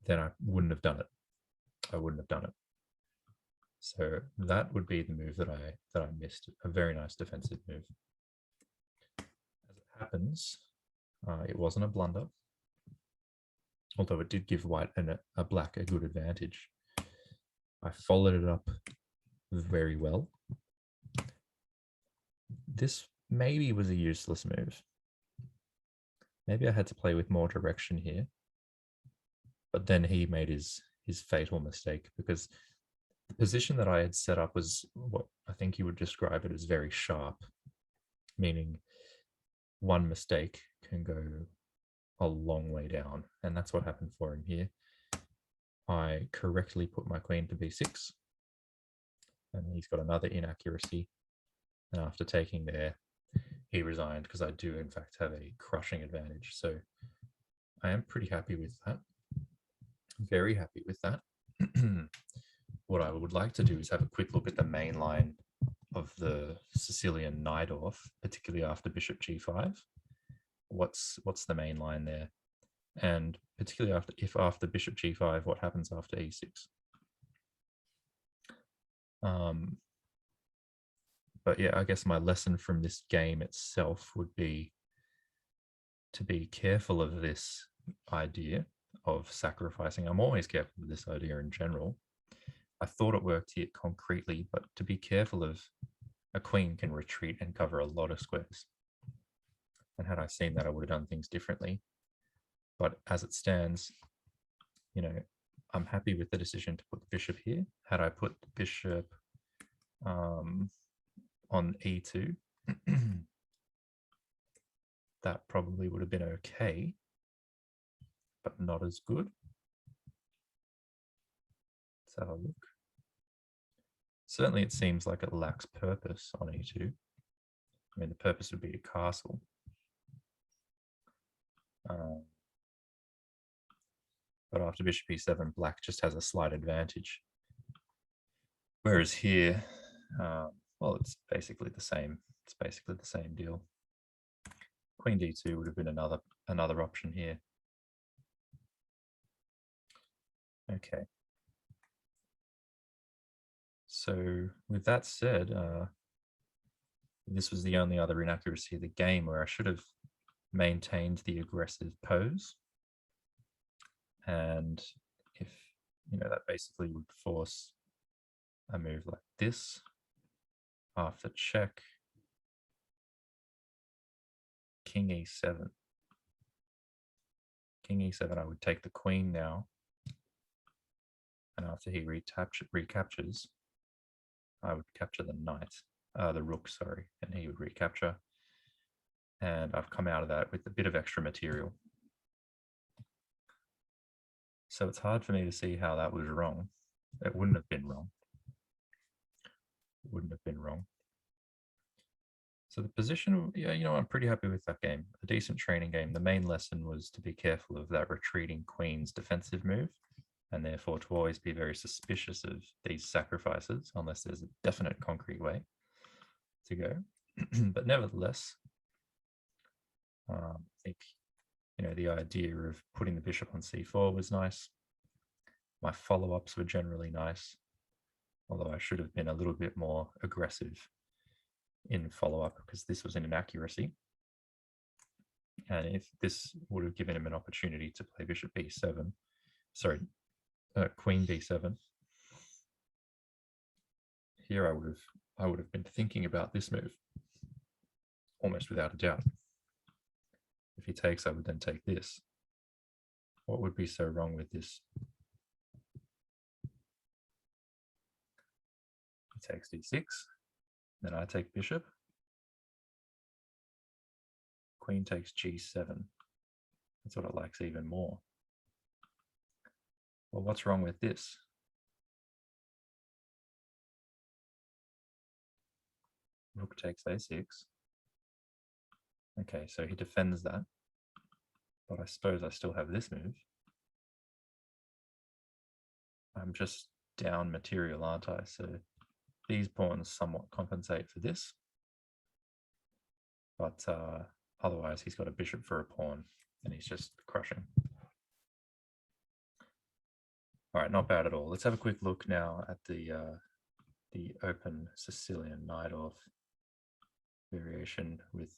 then I wouldn't have done it. I wouldn't have done it. So that would be the move that I missed. A very nice defensive move. As it happens, it wasn't a blunder, although it did give white and a black a good advantage. I followed it up very well. This maybe was a useless move. Maybe I had to play with more direction here. But then he made his fatal mistake, because the position that I had set up was what I think you would describe it as very sharp, meaning one mistake can go a long way down. And that's what happened for him here. I correctly put my queen to b6, and he's got another inaccuracy. And after taking there, he resigned, because I do in fact have a crushing advantage. So I am pretty happy with that. Very happy with that. What I would like to do is have a quick look at the main line of the Sicilian Najdorf, particularly after bishop g5. What's the main line there? And particularly after bishop g5, what happens after e6? But yeah, I guess my lesson from this game itself would be to be careful of this idea of sacrificing. I'm always careful of this idea in general. I thought it worked here concretely, but to be careful of, a queen can retreat and cover a lot of squares. And had I seen that, I would have done things differently. But as it stands, you know, I'm happy with the decision to put the bishop here. Had I put the bishop on e2, that probably would have been okay, but not as good. Let's have a look. Certainly it seems like it lacks purpose on e2. I mean, the purpose would be a castle. But after bishop e7, black just has a slight advantage. Whereas here, well, it's basically the same. It's basically the same deal. Queen d2 would have been another option here. Okay. So with that said, this was the only other inaccuracy of the game where I should have maintained the aggressive pose. And if, that basically would force a move like this after check, king e7. King e7, I would take the queen now. And after he recaptures, I would capture the knight, the rook, sorry, and he would recapture. And I've come out of that with a bit of extra material. So it's hard for me to see how that was wrong. It wouldn't have been wrong. It wouldn't have been wrong. So the position, yeah, I'm pretty happy with that game. A decent training game. The main lesson was to be careful of that retreating queen's defensive move, and therefore to always be very suspicious of these sacrifices, unless there's a definite concrete way to go. But nevertheless, I think, the idea of putting the bishop on c4 was nice. My follow-ups were generally nice, although I should have been a little bit more aggressive in follow-up because this was an inaccuracy. And if this would have given him an opportunity to play bishop b7, sorry, queen b7, here I would have been thinking about this move almost without a doubt. If he takes, I would then take this. What would be so wrong with this? He takes d6, then I take bishop. Queen takes g7. That's what it likes even more. Well, what's wrong with this? Rook takes a6. Okay, so he defends that. But I suppose I still have this move. I'm just down material, aren't I? So these pawns somewhat compensate for this. But otherwise, he's got a bishop for a pawn, and he's just crushing. All right, not bad at all. Let's have a quick look now at the open Sicilian Najdorf variation with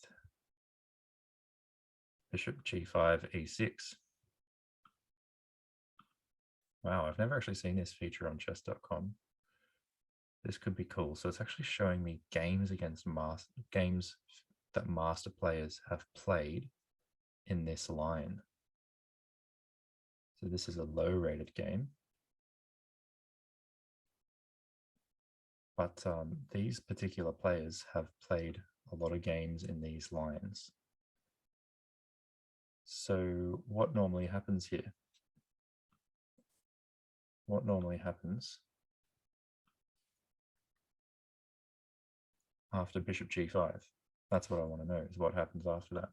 bishop g5, e6. Wow, I've never actually seen this feature on chess.com. This could be cool. So it's actually showing me games against games that master players have played in this line. So this is a low-rated game. But these particular players have played a lot of games in these lines. So what normally happens here? What normally happens after bishop g5? That's what I want to know, is what happens after that.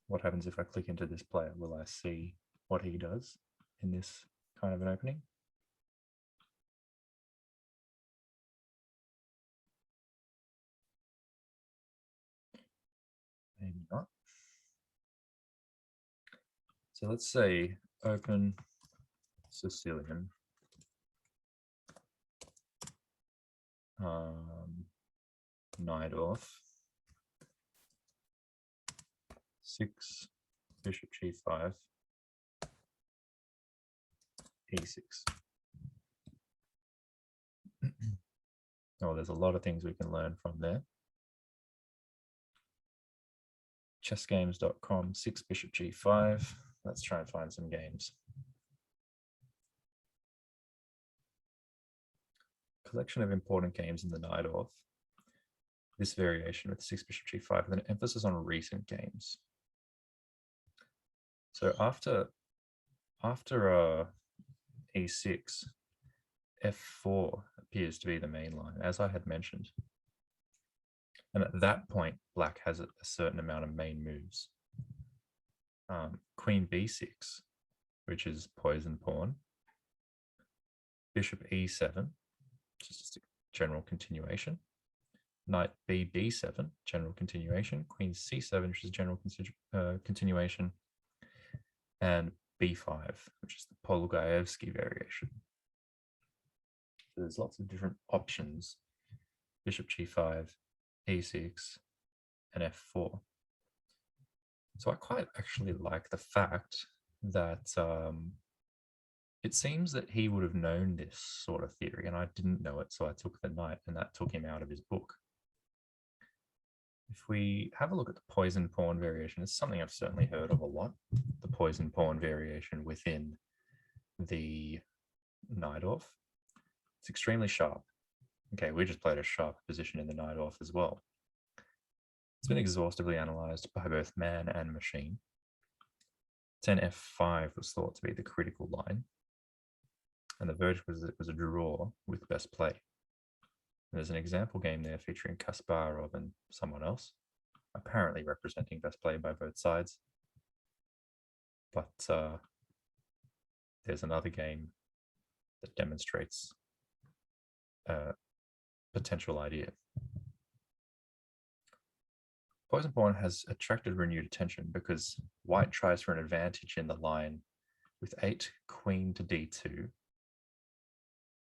What happens if I click into this player? Will I see what he does in this kind of an opening? Maybe not. So let's say open Sicilian. Najdorf. 6, bishop g5, e6. Oh, there's a lot of things we can learn from there. Chessgames.com, 6, bishop g5. Let's try and find some games. Collection of important games in the Najdorf. This variation with 6, bishop g5, with an emphasis on recent games. So after e6, f4 appears to be the main line, as I had mentioned. And at that point, black has a certain amount of main moves. Queen b6, which is poison pawn. Bishop e7, which is just a general continuation. Knight b d7, general continuation, queen c7, which is general continuation, and b5, which is the Polugaevsky variation. So there's lots of different options: bishop g5, e6, and f4. So I quite actually like the fact that it seems that he would have known this sort of theory, and I didn't know it, so I took the knight, and that took him out of his book. If we have a look at the poison pawn variation, it's something I've certainly heard of a lot, the poison pawn variation within the Najdorf. It's extremely sharp. Okay, we just played a sharp position in the Najdorf as well. It's been exhaustively analyzed by both man and machine. 10f5 was thought to be the critical line, and the verdict was a draw with best play. And there's an example game there featuring Kasparov and someone else, apparently representing best play by both sides. But there's another game that demonstrates a potential idea. Poison pawn has attracted renewed attention because white tries for an advantage in the line with 8 queen to d2.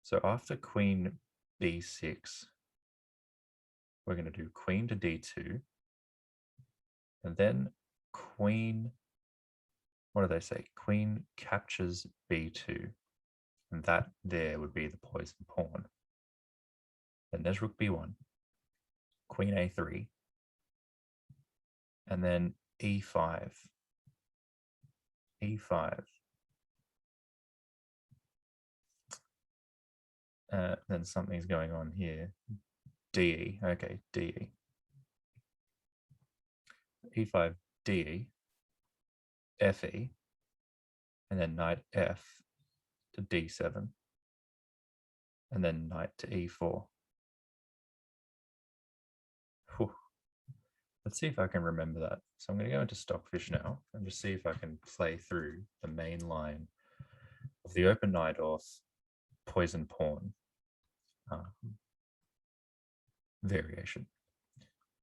So after queen b6, we're going to do queen to d2, and then queen, what do they say? Queen captures b2, and that there would be the poison pawn. Then there's rook b1, queen a3, and then e5, e5. Then something's going on here. DE, okay, DE. E5, DE, FE, and then knight F to D7, and then knight to E4. Whew. Let's see if I can remember that. So I'm going to go into Stockfish now and just see if I can play through the main line of the open Najdorf poison pawn variation.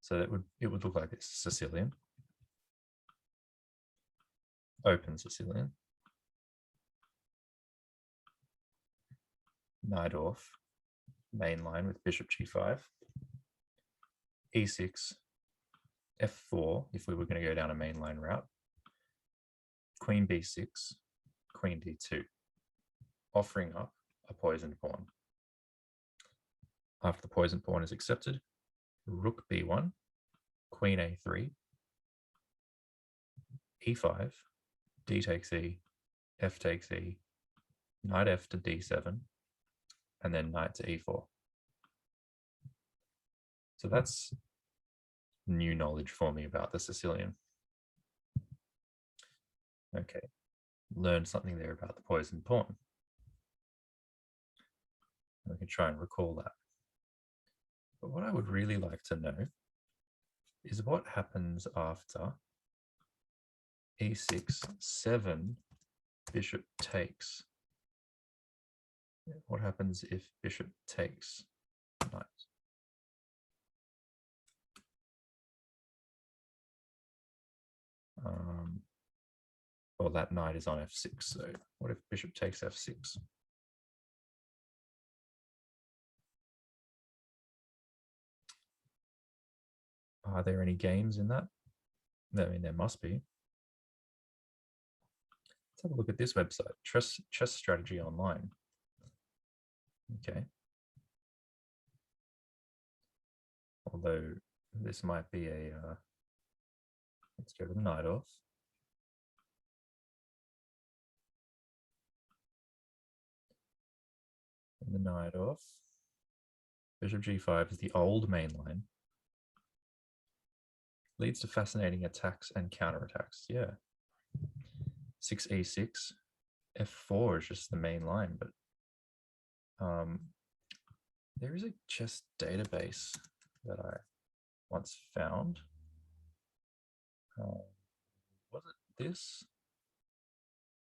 So it would look like this: Sicilian, open Sicilian, Najdorf, main line with bishop g5, e6, f4 if we were going to go down a mainline route, queen b6, queen d2, offering up a poisoned pawn. After the poisoned pawn is accepted, rook b1, queen a3, e5, d takes e, f takes e, knight f to d7, and then knight to e4. So that's new knowledge for me about the Sicilian. Okay, learned something there about the poisoned pawn. We can try and recall that. But what I would really like to know is what happens after e6, 7, bishop takes. What happens if bishop takes knight? Well, that knight is on f6, so what if bishop takes f6? Are there any games in that? I mean, there must be. Let's have a look at this website, Chess Strategy Online. Okay. Although this might be a, let's go to the Najdorf. In the Najdorf, bishop g5 is the old main line. Leads to fascinating attacks and counterattacks. Yeah. 6e6, f4 is just the main line, but there is a chess database that I once found. Was it this?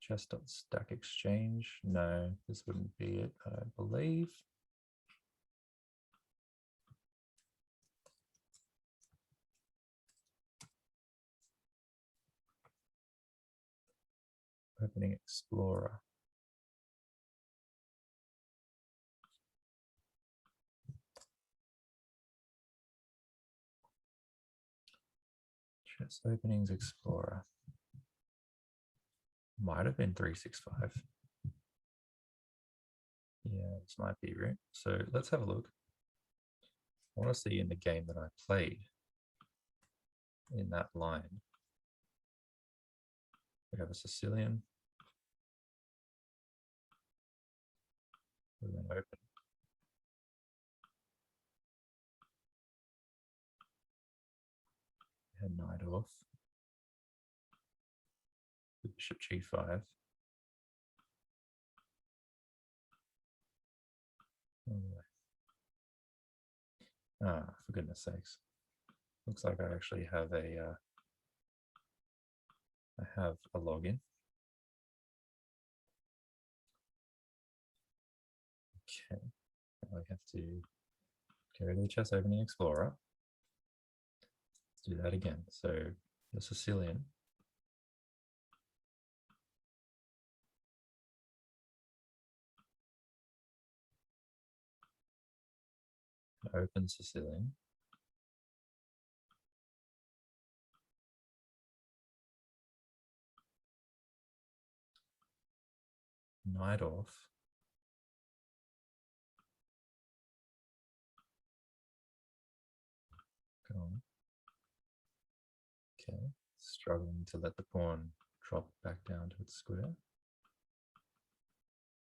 Chess.stack exchange? No, this wouldn't be it, I don't believe. Opening Explorer. Chess Openings Explorer. Might have been 365. Yeah, this might be right. So let's have a look. I want to see in the game that I played in that line. We have a Sicilian. We then open. We had Najdorf. Bishop G5. For goodness sakes. Looks like I actually have a login. Okay, now I have to go to the Chess Opening Explorer. Let's do that again. So the Sicilian. Open Sicilian. Najdorf. Go on. Okay, struggling to let the pawn drop back down to its square.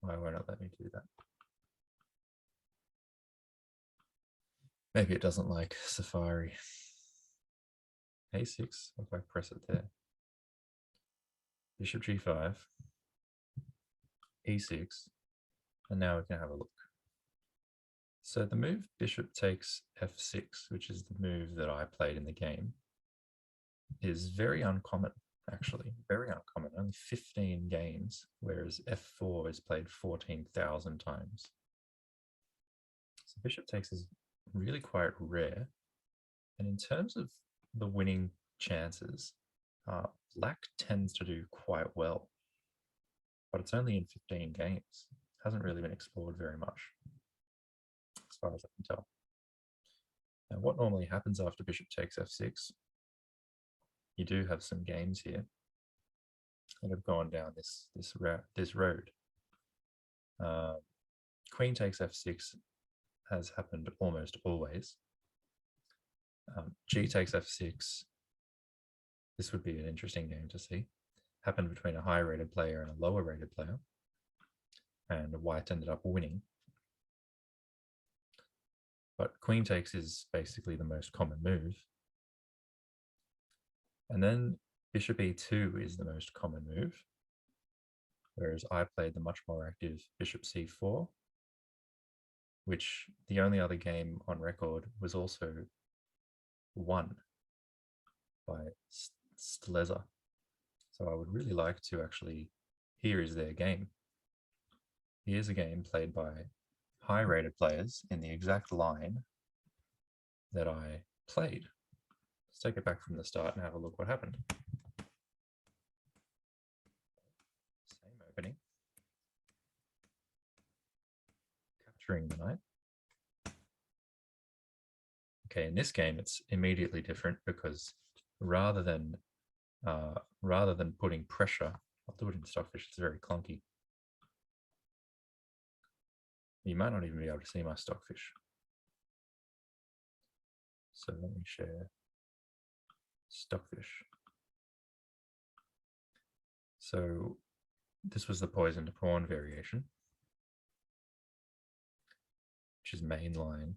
Why won't it let me do that? Maybe it doesn't like Safari. A6, if I press it there. Bishop G5, E6, and now we can have a look. So the move bishop takes F6, which is the move that I played in the game, is very uncommon, actually, very uncommon. Only 15 games, whereas F4 is played 14,000 times. So bishop takes is really quite rare. And in terms of the winning chances, black tends to do quite well, but it's only in 15 games. Hasn't really been explored very much, as far as I can tell. Now, what normally happens after bishop takes F6, you do have some games here that have gone down this road. Queen takes F6 has happened almost always. G takes F6. This would be an interesting game to see. Happened between a high-rated player and a lower-rated player, and white ended up winning. But queen takes is basically the most common move. And then bishop E2 is the most common move, whereas I played the much more active bishop C4, which the only other game on record was also won by Steleza. So I would really like to actually, here is their game. Here's a game played by high-rated players in the exact line that I played. Let's take it back from the start and have a look what happened. Same opening. Capturing the knight. Okay, in this game, it's immediately different because rather than putting pressure, I'll do it in Stockfish, it's very clunky. You might not even be able to see my Stockfish. So let me share Stockfish. So this was the poisoned pawn variation, which is main line.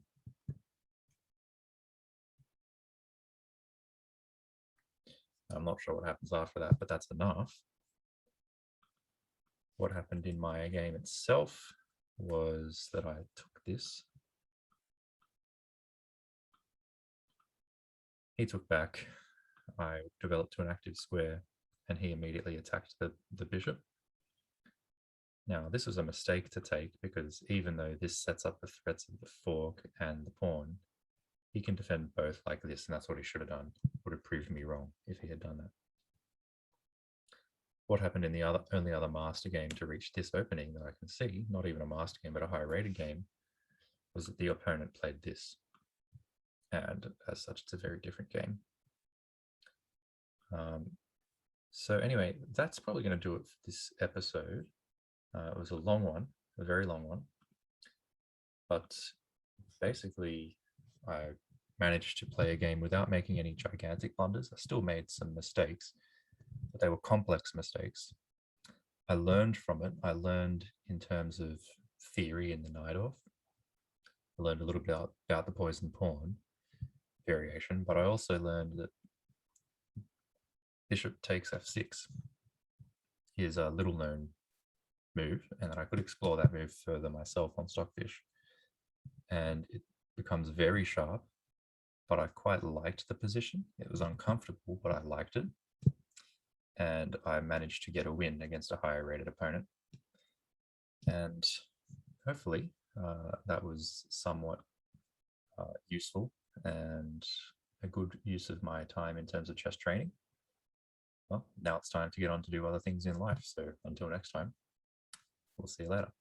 I'm not sure what happens after that, but that's enough. What happened in my game itself was that I took this. He took back. I developed to an active square, and he immediately attacked the bishop. Now, this was a mistake to take because even though this sets up the threats of the fork and the pawn, he can defend both like this, and that's what he should have done. Would have proved me wrong if he had done that. what happened in the only other master game to reach this opening that I can see, not even a master game, but a higher rated game, was that the opponent played this. And as such, it's a very different game. So anyway, that's probably going to do it for this episode. It was a long one, a very long one. But basically, I managed to play a game without making any gigantic blunders. I still made some mistakes, but they were complex mistakes. I learned from it. I learned in terms of theory in the Najdorf. I learned a little bit about the poisoned pawn variation, but I also learned that bishop takes f6 is a little known move, and that I could explore that move further myself on Stockfish. And it becomes very sharp, but I quite liked the position. It was uncomfortable, but I liked it. And I managed to get a win against a higher rated opponent. And hopefully that was somewhat useful and a good use of my time in terms of chess training. Well, now it's time to get on to do other things in life. So until next time, we'll see you later.